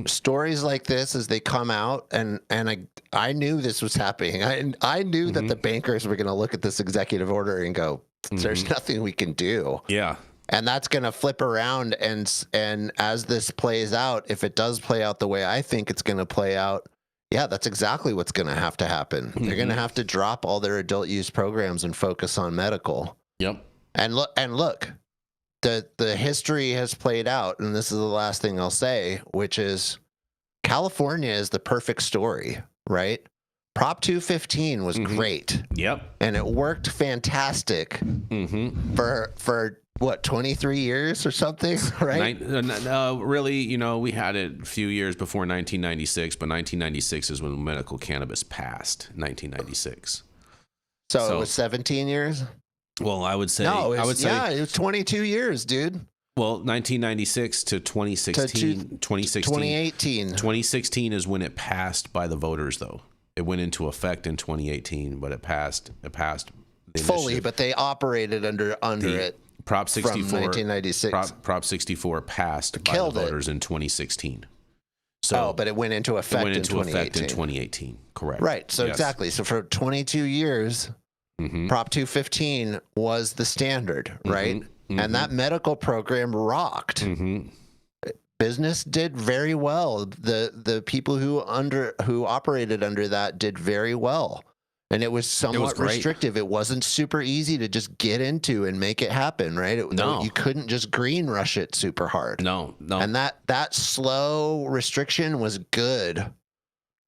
Stories like this, as they come out, and I knew this was happening. I knew that the bankers were going to look at this executive order and go, "There's nothing we can do." Yeah, and that's going to flip around. And as this plays out, if it does play out the way I think it's going to play out, yeah, that's exactly what's going to happen. They're going to have to drop all their adult use programs and focus on medical. Yep. And look. The history has played out, and this is the last thing I'll say, which is California is the perfect story, right? Prop 215 was great. Yep. And it worked fantastic for what, 23 years or something, right? Really, we had it a few years before 1996, but 1996 is when medical cannabis passed, 1996. So it was 17 years? Well, I would say it was 22 years, dude. Well, 1996 to 2016, 2018. 2016 is when it passed by the voters, though. It went into effect in 2018, but it passed fully, but they operated under it. Prop 64 from 1996. Prop 64 passed by the voters in 2016. So, but it went into effect in 2018. Correct. Right. So yes. Exactly. So for 22 years, Prop 215 was the standard, right? And that medical program rocked. Business did very well. The people who operated under that did very well. And it was somewhat restrictive. It wasn't super easy to just get into and make it happen, right? You couldn't just green rush it super hard. No. And that slow restriction was good,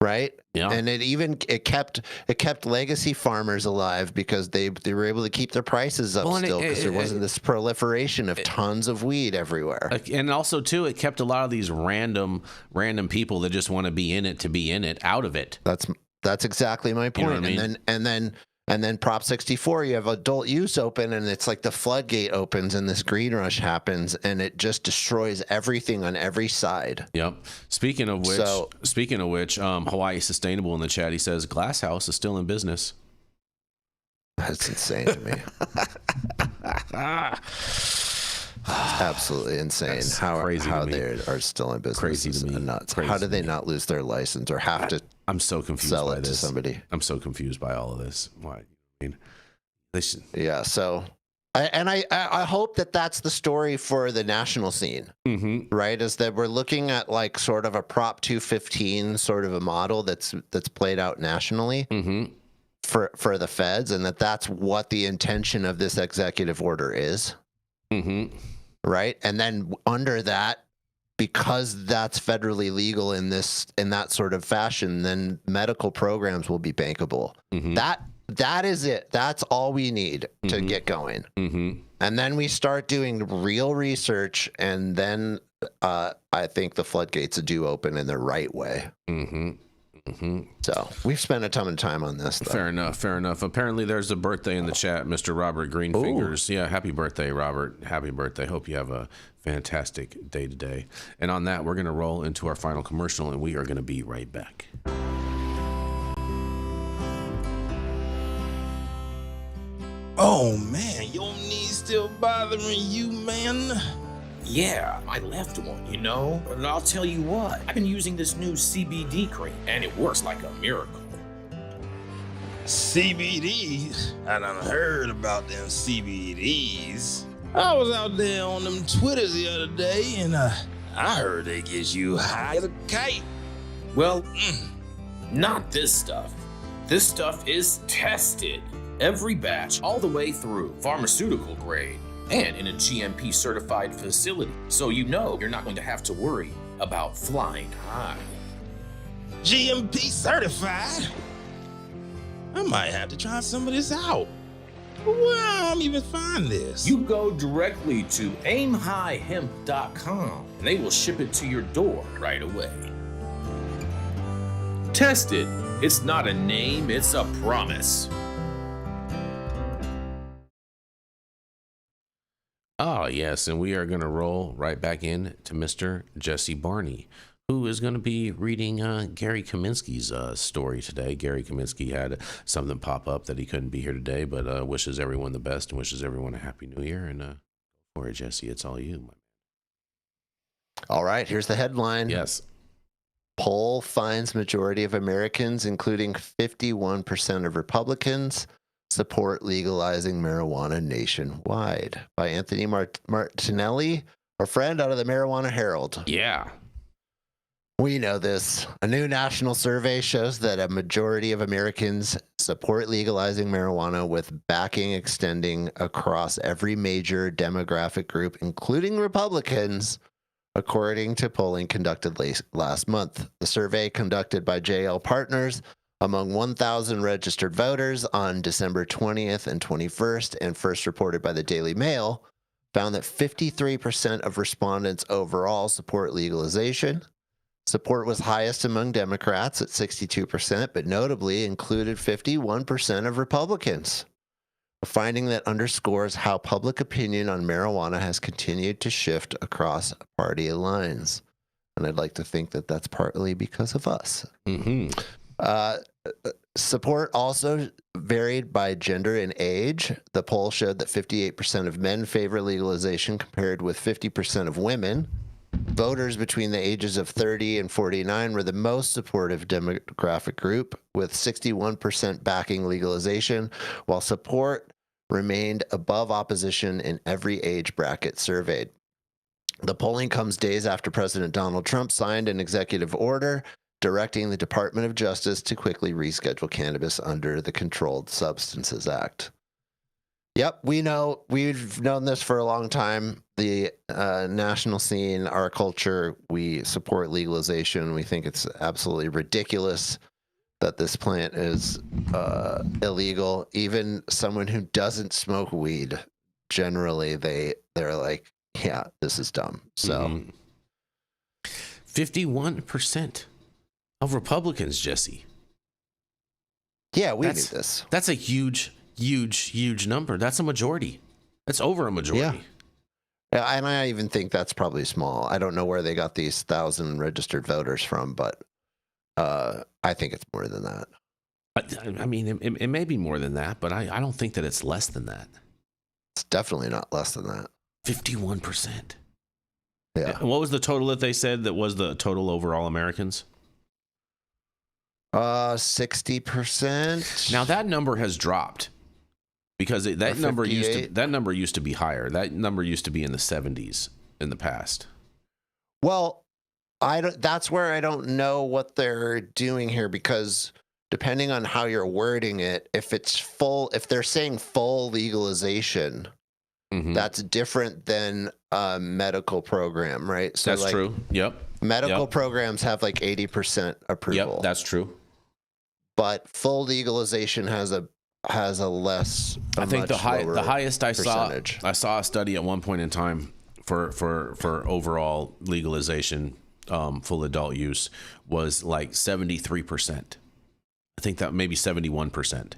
right? Yeah. And it kept legacy farmers alive because they were able to keep their prices up still because there wasn't this proliferation of tons of weed everywhere. And also too, it kept a lot of these random people that just want to be in it out of it. That's exactly my point. You know what I mean? And then Prop 64, you have adult use open, and it's like the floodgate opens, and this green rush happens, and it just destroys everything on every side. Yep. Speaking of which, Hawaii Sustainable in the chat, he says Glass House is still in business. That's insane to me. Absolutely insane. That's how they are still in business. Crazy to me. Nuts. How did they not lose their license or have to? I'm so confused sell by it this. To somebody. I'm so confused by all of this. Why? I mean, they should. Yeah. So, I hope that that's the story for the national scene, right? Is that we're looking at like sort of a Prop 215 sort of a model that's played out nationally for the feds, and that's what the intention of this executive order is. Right. And then under that, because that's federally legal in that sort of fashion, then medical programs will be bankable. That is it. That's all we need to get going. And then we start doing real research, and then I think the floodgates do open in the right way. So we've spent a ton of time on this, though. Fair enough. Apparently there's a birthday in the chat, Mr. Robert Greenfingers. Yeah, happy birthday, Robert. Happy birthday. Hope you have a fantastic day today. And on that, we're going to roll into our final commercial, and we are going to be right back. Oh man, your knees still bothering you, man? Yeah, my left one, you know? But I'll tell you what, I've been using this new CBD cream, and it works like a miracle. CBDs? I done heard about them CBDs. I was out there on them Twitters the other day, and I heard they get you high as a kite. Well, not this stuff. This stuff is tested. Every batch, all the way through, pharmaceutical grade, and in a GMP certified facility. So you know you're not going to have to worry about flying high. GMP certified? I might have to try some of this out. Where I'm even find this? You go directly to aimhighhemp.com and they will ship it to your door right away. Tested. It's not a name, it's a promise. Oh, yes, and we are going to roll right back in to Mr. Jesse Barney, who is going to be reading Gary Kaminsky's story today. Gary Kaminsky had something pop up that he couldn't be here today, but wishes everyone the best and wishes everyone a happy new year. And for it, Jesse, it's all you. All right, here's the headline. Yes. Poll finds majority of Americans, including 51% of Republicans, support legalizing marijuana nationwide, by Anthony Martinelli, our friend out of the Marijuana Herald. Yeah. We know this. A new national survey shows that a majority of Americans support legalizing marijuana, with backing extending across every major demographic group, including Republicans, according to polling conducted last month. The survey, conducted by JL Partners among 1,000 registered voters on December 20th and 21st, and first reported by the Daily Mail, found that 53% of respondents overall support legalization. Support was highest among Democrats at 62%, but notably included 51% of Republicans. A finding that underscores how public opinion on marijuana has continued to shift across party lines. And I'd like to think that that's partly because of us. Support also varied by gender and age. The poll showed that 58% of men favor legalization, compared with 50% of women. Voters between the ages of 30 and 49 were the most supportive demographic group, with 61% backing legalization, while support remained above opposition in every age bracket surveyed. The polling comes days after President Donald Trump signed an executive order directing the Department of Justice to quickly reschedule cannabis under the Controlled Substances Act. Yep, we've known this for a long time. The national scene, our culture, we support legalization. We think it's absolutely ridiculous that this plant is illegal. Even someone who doesn't smoke weed, generally they're like, yeah, this is dumb. So 51% of Republicans, Jesse. Yeah, we knew this. That's a huge number. That's a majority. That's over a majority. Yeah, and I even think that's probably small. I don't know where they got these 1,000 registered voters from, but I think it's more than that. I mean, it may be more than that, but I don't think that it's less than that. It's definitely not less than that. 51%. Yeah. And what was the total that they said that was the total overall Americans? 60%. Now that number has dropped, because that number used to be higher. That number used to be in the 70s in the past. Well, that's where I don't know what they're doing here, because depending on how you're wording it, if they're saying full legalization, that's different than a medical program, right? So that's true. Yep. Medical programs have like 80% approval. Yep, that's true. But full legalization has a less. I think the highest I percentage. saw a study at one point in time for overall legalization, full adult use was like 73%. I think that maybe 71%.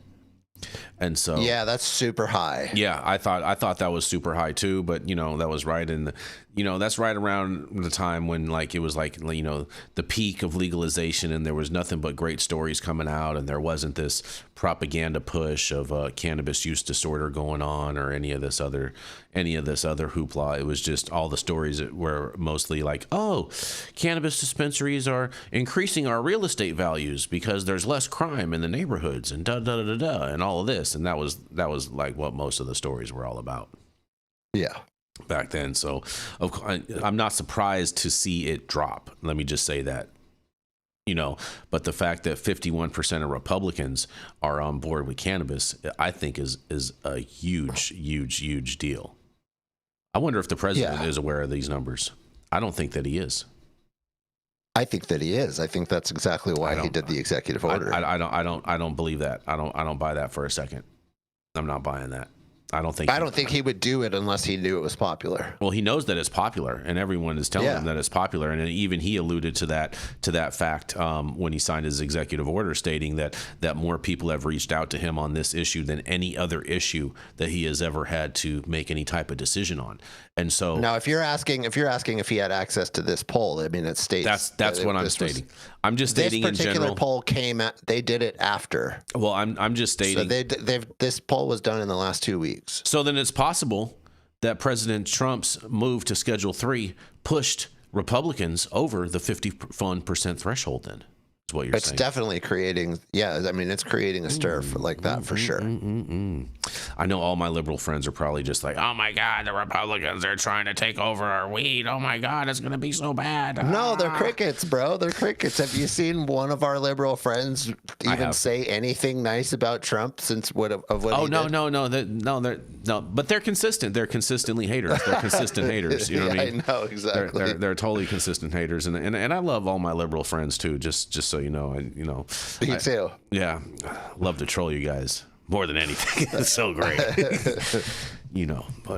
And so yeah, that's super high. Yeah, I thought that was super high too, but that was right in the that's right around the time when like it was like the peak of legalization, and there was nothing but great stories coming out, and there wasn't this propaganda push of cannabis use disorder going on or any of this other hoopla. It was just all the stories that were mostly like, oh, cannabis dispensaries are increasing our real estate values because there's less crime in the neighborhoods and and all of this. And that was like what most of the stories were all about. Yeah. Back then. So I'm not surprised to see it drop. Let me just say that. But the fact that 51% of Republicans are on board with cannabis, I think is a huge deal. I wonder if the president is aware of these numbers. I don't think that he is. I think that he is. I think that's exactly why he did the executive order. I don't believe that. I don't buy that for a second. I'm not buying that. I don't think he would do it unless he knew it was popular. Well, he knows that it's popular, and everyone is telling him that it's popular, and even he alluded to that fact when he signed his executive order, stating that more people have reached out to him on this issue than any other issue that he has ever had to make any type of decision on. And so now, if you're asking if he had access to this poll, I mean, it states that's what I'm stating. I'm just stating in general. This particular poll they did it after. Well, I'm just stating. So this poll was done in the last 2 weeks. So then it's possible that President Trump's move to Schedule 3 pushed Republicans over the 51% threshold. Then is what you're saying. It's definitely creating. Yeah, I mean, it's creating a stir like that for sure. I know all my liberal friends are probably just like, oh my God, the Republicans are trying to take over our weed. Oh my God, it's going to be so bad. No, they're crickets, bro. They're crickets. Have you seen one of our liberal friends even say anything nice about Trump since what he did? No. But they're consistent. They're consistently haters. They're consistent haters. You know what I mean? I know, exactly. They're totally consistent haters. And I love all my liberal friends too, just so you know. Me too. Yeah. Love to troll you guys. More than anything. It's so great. But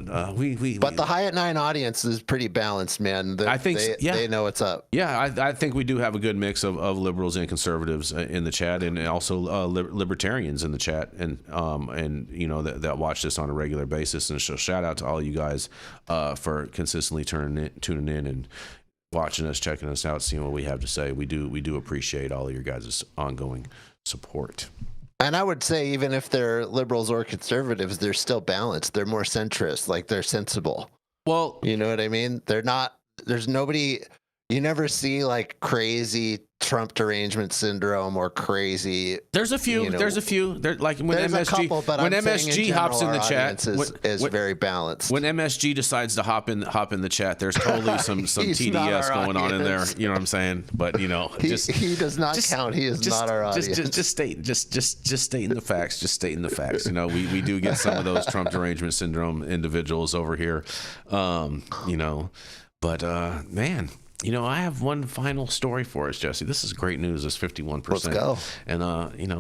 But the High at 9 audience is pretty balanced, man. I think they know what's up. Yeah, I think we do have a good mix of liberals and conservatives in the chat, and also libertarians in the chat, and that watch this on a regular basis. And so shout out to all you guys for consistently tuning in and watching us, checking us out, seeing what we have to say. We do appreciate all of your guys' ongoing support. And I would say even if they're liberals or conservatives, they're still balanced. They're more centrist, like they're sensible. Well, you know what I mean? They're not, there's nobody, you never see like crazy Trump derangement syndrome or crazy. There's a few. Like when MSG hops in the chat, is very balanced. When MSG decides to hop in the chat, there's totally some TDS going on in there. You know what I'm saying? But he does not count. He is not our audience. Just stating the facts. Just stating the facts. We do get some of those Trump derangement syndrome individuals over here. But man. I have one final story for us, Jesse. This is great news. This 51%. Let's go. And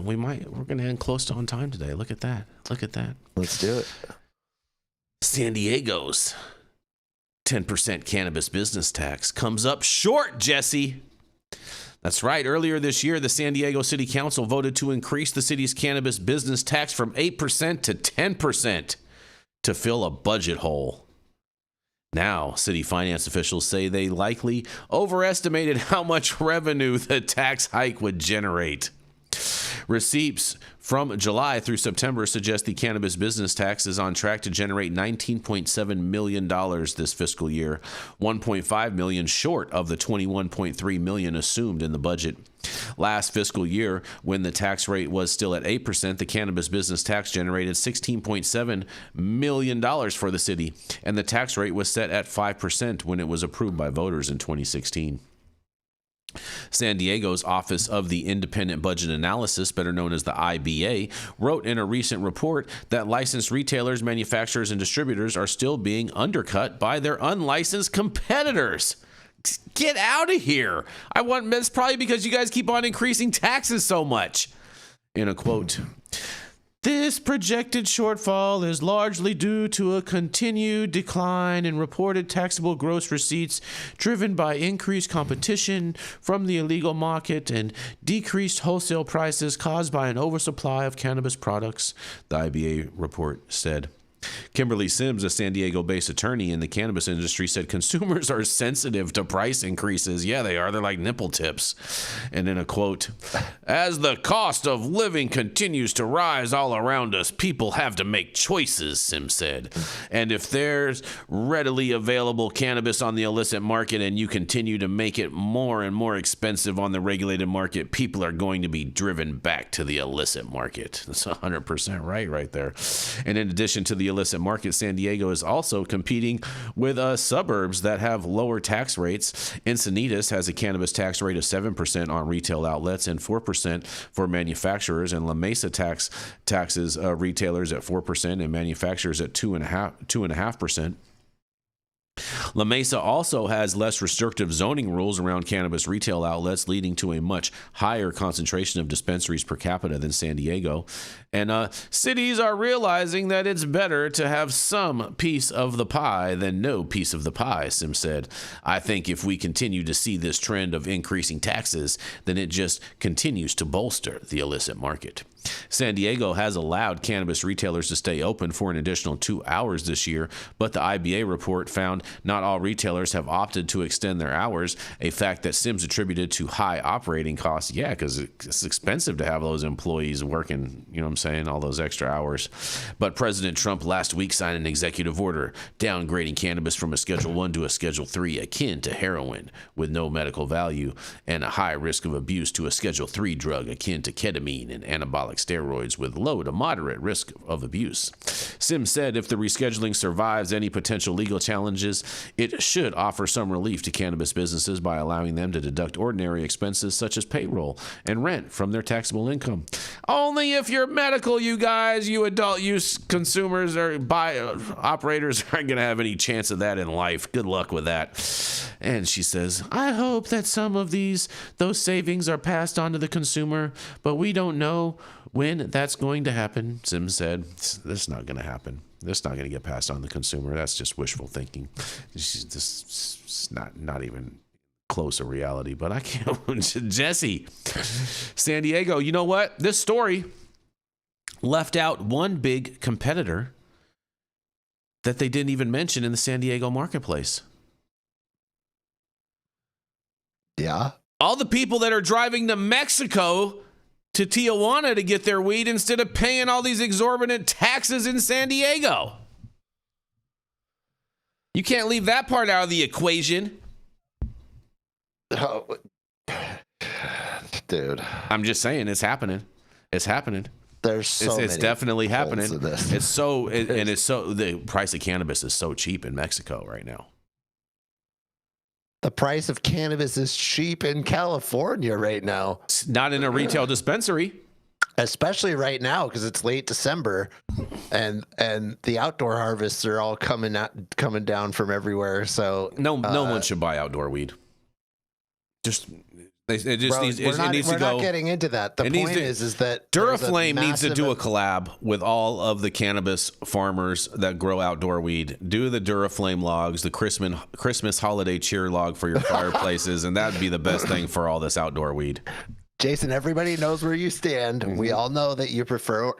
we're going to end close to on time today. Look at that. Let's do it. San Diego's 10% cannabis business tax comes up short, Jesse. That's right. Earlier this year, the San Diego City Council voted to increase the city's cannabis business tax from 8% to 10% to fill a budget hole. Now, city finance officials say they likely overestimated how much revenue the tax hike would generate. Receipts from July through September suggest the cannabis business tax is on track to generate $19.7 million this fiscal year, $1.5 million short of the $21.3 million assumed in the budget. Last fiscal year, when the tax rate was still at 8%, the cannabis business tax generated $16.7 million for the city, and the tax rate was set at 5% when it was approved by voters in 2016. San Diego's Office of the Independent Budget Analysis, better known as the IBA, wrote in a recent report that licensed retailers, manufacturers, and distributors are still being undercut by their unlicensed competitors. Get out of here. It's probably because you guys keep on increasing taxes so much. In a quote, This projected shortfall is largely due to a continued decline in reported taxable gross receipts driven by increased competition from the illegal market and decreased wholesale prices caused by an oversupply of cannabis products, the IBA report said. Kimberly Sims, a San Diego-based attorney in the cannabis industry, said consumers are sensitive to price increases. Yeah, they are. They're like nipple tips. And in a quote, as the cost of living continues to rise all around us, people have to make choices, Sims said. And if there's readily available cannabis on the illicit market and you continue to make it more and more expensive on the regulated market, people are going to be driven back to the illicit market. That's 100% right there. And in addition to the illicit market, San Diego is also competing with suburbs that have lower tax rates. Encinitas has a cannabis tax rate of 7% on retail outlets and 4% for manufacturers, and La Mesa taxes retailers at 4% and manufacturers at 2.5%. La Mesa also has less restrictive zoning rules around cannabis retail outlets, leading to a much higher concentration of dispensaries per capita than San Diego. And cities are realizing that it's better to have some piece of the pie than no piece of the pie, Sims said. I think if we continue to see this trend of increasing taxes, then it just continues to bolster the illicit market. San Diego has allowed cannabis retailers to stay open for an additional 2 hours this year, but the IBA report found not all retailers have opted to extend their hours, a fact that Sims attributed to high operating costs. Yeah, because it's expensive to have those employees working, you know what I'm saying, all those extra hours. But President Trump last week signed an executive order downgrading cannabis from a Schedule 1 to a Schedule 3, akin to heroin with no medical value, and a high risk of abuse to a Schedule 3 drug akin to ketamine and anabolic steroids with low to moderate risk of abuse. Sims said if the rescheduling survives any potential legal challenges, it should offer some relief to cannabis businesses by allowing them to deduct ordinary expenses such as payroll and rent from their taxable income. Only if you're medical, you guys, you adult use consumers or operators aren't going to have any chance of that in life. Good luck with that. And she says, I hope that some of those savings are passed on to the consumer, but we don't know when that's going to happen. Sims said, this is not going to happen. That's not going to get passed on to the consumer. That's just wishful thinking. It's not even close to reality, but I can't. Jesse, San Diego, you know what? This story left out one big competitor that they didn't even mention in the San Diego marketplace. Yeah. All the people that are driving to Mexico to Tijuana to get their weed instead of paying all these exorbitant taxes in San Diego. You can't leave that part out of the equation. Oh, dude. I'm just saying, it's happening. It's happening. There's so it's many definitely holes happening. in this. It's so, and it's so, the price of cannabis is so cheap in Mexico right now. The price of cannabis is cheap in California right now. It's not in a retail dispensary. Especially right now because it's late December and the outdoor harvests are all coming down from everywhere. So no one should buy outdoor weed. It just needs to go. We're not getting into that. The point is that Duraflame needs to do a collab with all of the cannabis farmers that grow outdoor weed. Do the Duraflame logs, the Christmas holiday cheer log for your fireplaces, and that'd be the best thing for all this outdoor weed. Jason, everybody knows where you stand. Mm-hmm. We all know that you prefer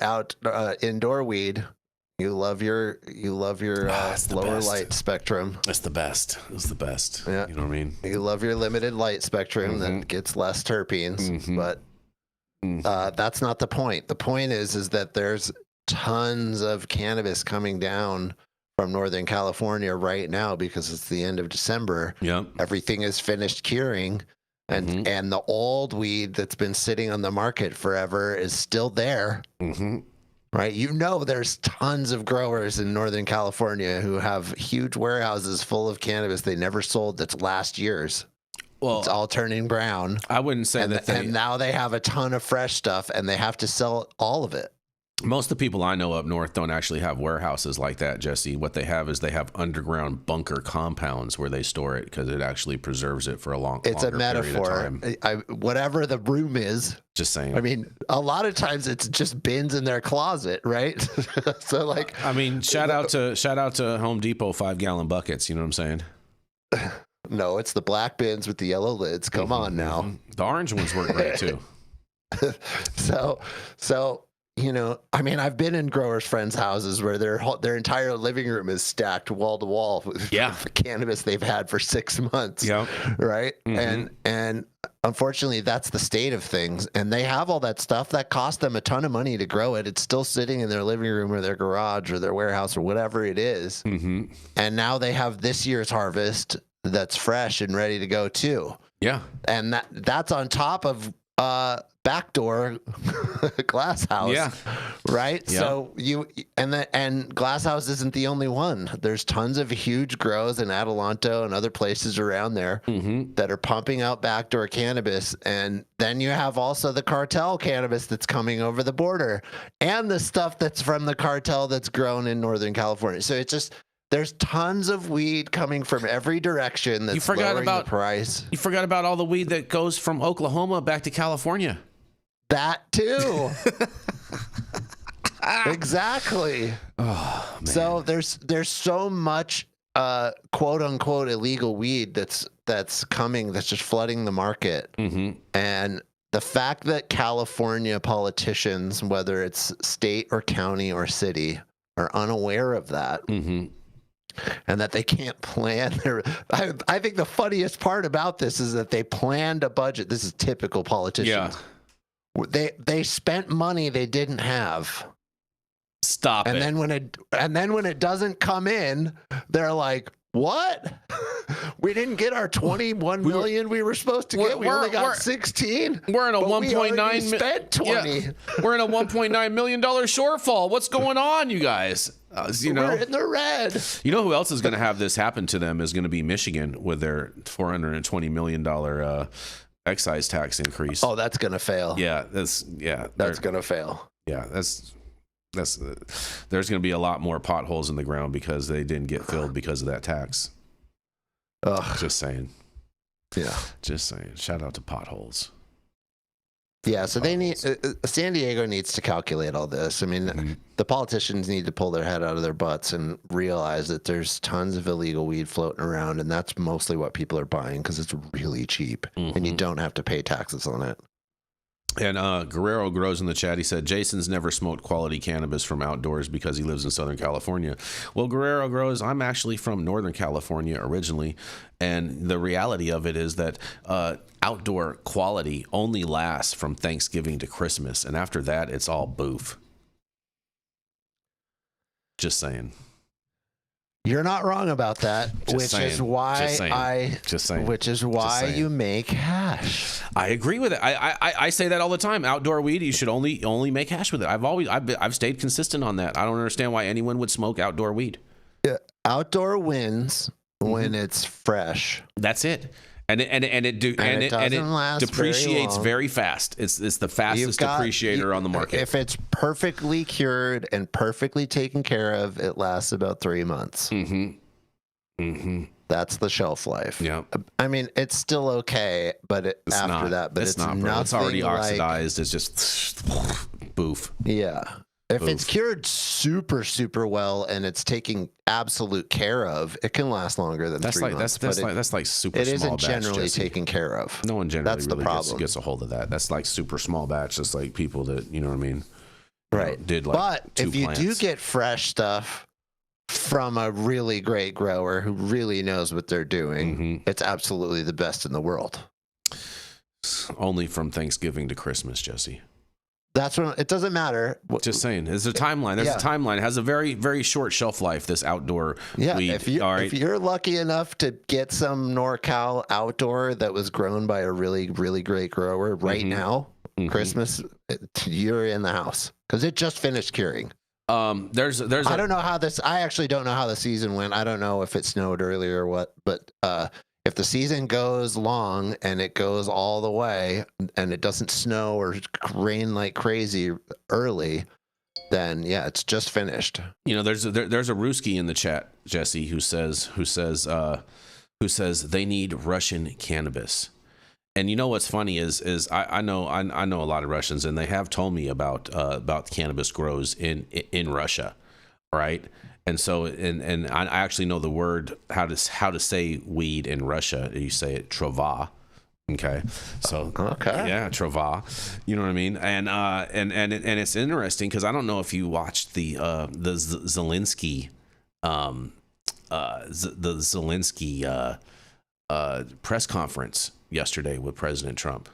indoor weed. You love your lower light spectrum. It's the best. It's the best. Yeah. You know what I mean? You love your limited light spectrum that gets less terpenes, but that's not the point. The point is that there's tons of cannabis coming down from Northern California right now because it's the end of December. Yeah. Everything is finished curing. And the old weed that's been sitting on the market forever is still there. Right? You know, there's tons of growers in Northern California who have huge warehouses full of cannabis they never sold that's last year's. Well, it's all turning brown. I wouldn't say and now they have a ton of fresh stuff and they have to sell all of it. Most of the people I know up north don't actually have warehouses like that, Jesse. What they have is they have underground bunker compounds where they store it because it actually preserves it for a long. It's a metaphor. Whatever the room is. Just saying. I mean, a lot of times it's just bins in their closet, right? So like, I mean, shout out to Home Depot 5-gallon buckets. You know what I'm saying? No, it's the black bins with the yellow lids. Come on now. The orange ones work great too. So. You know, I mean, I've been in growers' friends' houses where their entire living room is stacked wall to wall with cannabis they've had for 6 months. Yeah. Right. And unfortunately, that's the state of things. And they have all that stuff that cost them a ton of money to grow it. It's still sitting in their living room or their garage or their warehouse or whatever it is. And now they have this year's harvest that's fresh and ready to go too. Yeah. And that's on top of backdoor glass house. Yeah. Right. Yeah. So and glass house isn't the only one. There's tons of huge grows in Adelanto and other places around there that are pumping out backdoor cannabis. And then you have also the cartel cannabis that's coming over the border and the stuff that's from the cartel that's grown in Northern California. So it's just, there's tons of weed coming from every direction that's lowering the price. You forgot about all the weed that goes from Oklahoma back to California. That too. Exactly. Oh, man. So there's so much quote unquote illegal weed that's coming, that's just flooding the market. And the fact that California politicians, whether it's state or county or city, are unaware of that. And that they can't plan their. I think the funniest part about this is that they planned a budget. This is typical politicians. Yeah. They spent money they didn't have. Stop and it. Then when it doesn't come in, they're like, "What? We didn't get our 21 million we were supposed to get. We only got 16. We're in a 1.9. Spent 20. Yeah, we're in a 1.9 million dollar shortfall. What's going on, you guys? We're in the red. You know who else is going to have this happen to them is going to be Michigan with their $420 million excise tax increase. Oh, that's going to fail. Yeah, that's going to fail. Yeah, that's there's going to be a lot more potholes in the ground because they didn't get filled because of that tax. Just saying. Yeah. Just saying. Shout out to potholes. Yeah, so they need San Diego needs to calculate all this. I mean, the politicians need to pull their head out of their butts and realize that there's tons of illegal weed floating around, and that's mostly what people are buying because it's really cheap, and you don't have to pay taxes on it. And Guerrero Grows in the chat, he said, Jason's never smoked quality cannabis from outdoors because he lives in Southern California. Well, Guerrero Grows, I'm actually from Northern California originally, and the reality of it is that outdoor quality only lasts from Thanksgiving to Christmas, and after that, it's all boof. Just saying. You're not wrong about that, which is why you make hash. I agree with it. I say that all the time. Outdoor weed, you should only make hash with it. I've stayed consistent on that. I don't understand why anyone would smoke outdoor weed. Yeah, outdoor wins when it's fresh. That's it. And it depreciates very fast. It's the fastest depreciator on the market. If it's perfectly cured and perfectly taken care of, it lasts about 3 months. That's the shelf life. Yeah. I mean, it's still okay, but it's not. It's already oxidized. It's just boof. Yeah. If it's cured super, super well and it's taking absolute care of, it can last longer than 3 months. That's like super small batch. It isn't generally taken care of. No one generally gets a hold of that. That's like super small batch. That's like people that, you know what I mean? Right. Did like but if you do get fresh stuff from a really great grower who really knows what they're doing, it's absolutely the best in the world. Only from Thanksgiving to Christmas, Jesse. That's when it doesn't matter. Just saying, there's a timeline. There's a timeline. It has a very, very short shelf life. This outdoor weed. If you're lucky enough to get some NorCal outdoor that was grown by a really, really great grower right now, Christmas, you're in the house because it just finished curing. I don't know how this. I actually don't know how the season went. I don't know if it snowed earlier or what, but if the season goes long and it goes all the way and it doesn't snow or rain like crazy early, then yeah, it's just finished. You know, there's a Ruski in the chat, Jesse, who says they need Russian cannabis. And you know what's funny is I know a lot of Russians, and they have told me about cannabis grows in Russia, right? And so and I actually know the word how to say weed in Russia. You say it trava. Okay, so yeah, trava. You know what I mean? And it's interesting because I don't know if you watched the Zelensky press conference yesterday with President Trump.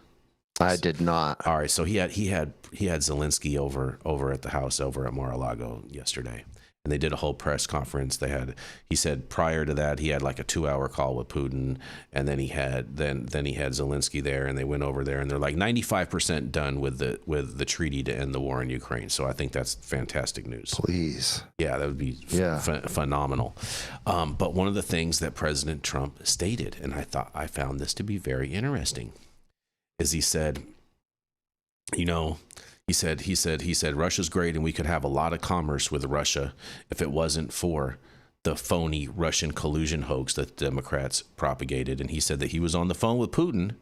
I did not. All right, so he had Zelensky over at the house over at Mar-a-Lago yesterday, and they did a whole press conference. He said prior to that he had like a 2-hour call with Putin, and then he had Zelensky there, and they went over there, and they're like 95% done with the treaty to end the war in Ukraine. So I think that's fantastic news. Please, yeah, that would be phenomenal. But one of the things that President Trump stated, and I found this to be very interesting, is he said, you know. He said Russia's great, and we could have a lot of commerce with Russia if it wasn't for the phony Russian collusion hoax that the Democrats propagated. And he said that he was on the phone with Putin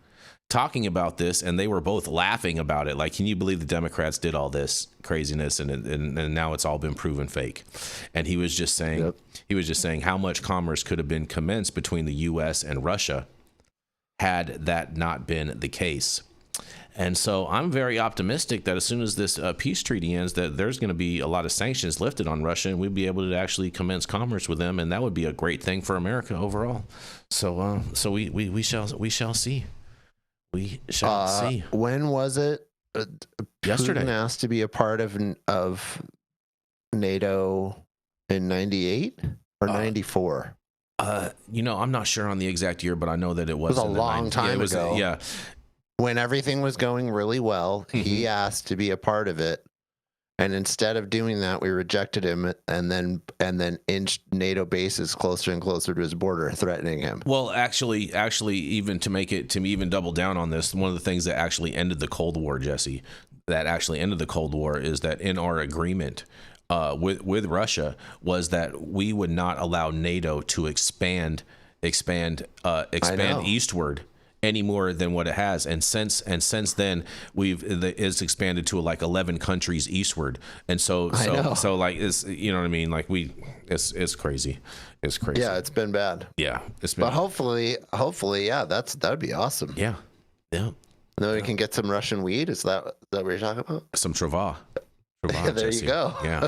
talking about this, and they were both laughing about it. Like, can you believe the Democrats did all this craziness, and now it's all been proven fake? And he was just saying, how much commerce could have been commenced between the U.S. and Russia had that not been the case. And so I'm very optimistic that as soon as this peace treaty ends, that there's going to be a lot of sanctions lifted on Russia, and we'll be able to actually commence commerce with them, and that would be a great thing for America overall. So we shall see. We shall see. When was it? Yesterday. Putin asked to be a part of NATO in 98 or 94. You know, I'm not sure on the exact year, but I know that it was a long time ago. Yeah. When everything was going really well, he asked to be a part of it, and instead of doing that, we rejected him, and then inched NATO bases closer and closer to his border, threatening him. Well, actually, even to even double down on this, one of the things that actually ended the Cold War, Jesse, is that in our agreement with Russia was that we would not allow NATO to expand eastward any more than what it has, and since then it's expanded to like 11 countries eastward, and so like it's, you know what I mean, like it's crazy. Yeah, it's been bad. Yeah, it's been. But hopefully, yeah, that'd be awesome. Yeah. And then we can get some Russian weed. Is that what you're talking about? Some trava. There Jesse. You go. Yeah.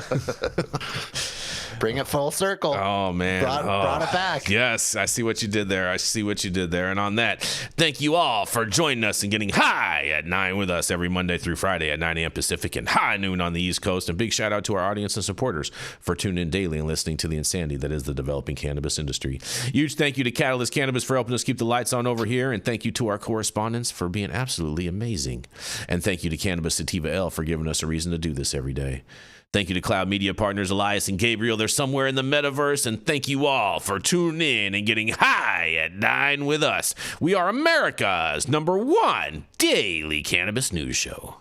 Bring it full circle. Oh, man. Brought it back. Yes, I see what you did there. And on that, thank you all for joining us and getting high at 9 with us every Monday through Friday at 9 a.m. Pacific and high noon on the East Coast. And big shout out to our audience and supporters for tuning in daily and listening to the insanity that is the developing cannabis industry. Huge thank you to Catalyst Cannabis for helping us keep the lights on over here. And thank you to our correspondents for being absolutely amazing. And thank you to Cannabis Sativa L for giving us a reason to do this every day. Thank you to Cloud Media Partners Elias and Gabriel. They're somewhere in the metaverse. And thank you all for tuning in and getting high at 9 with us. We are America's #1 daily cannabis news show.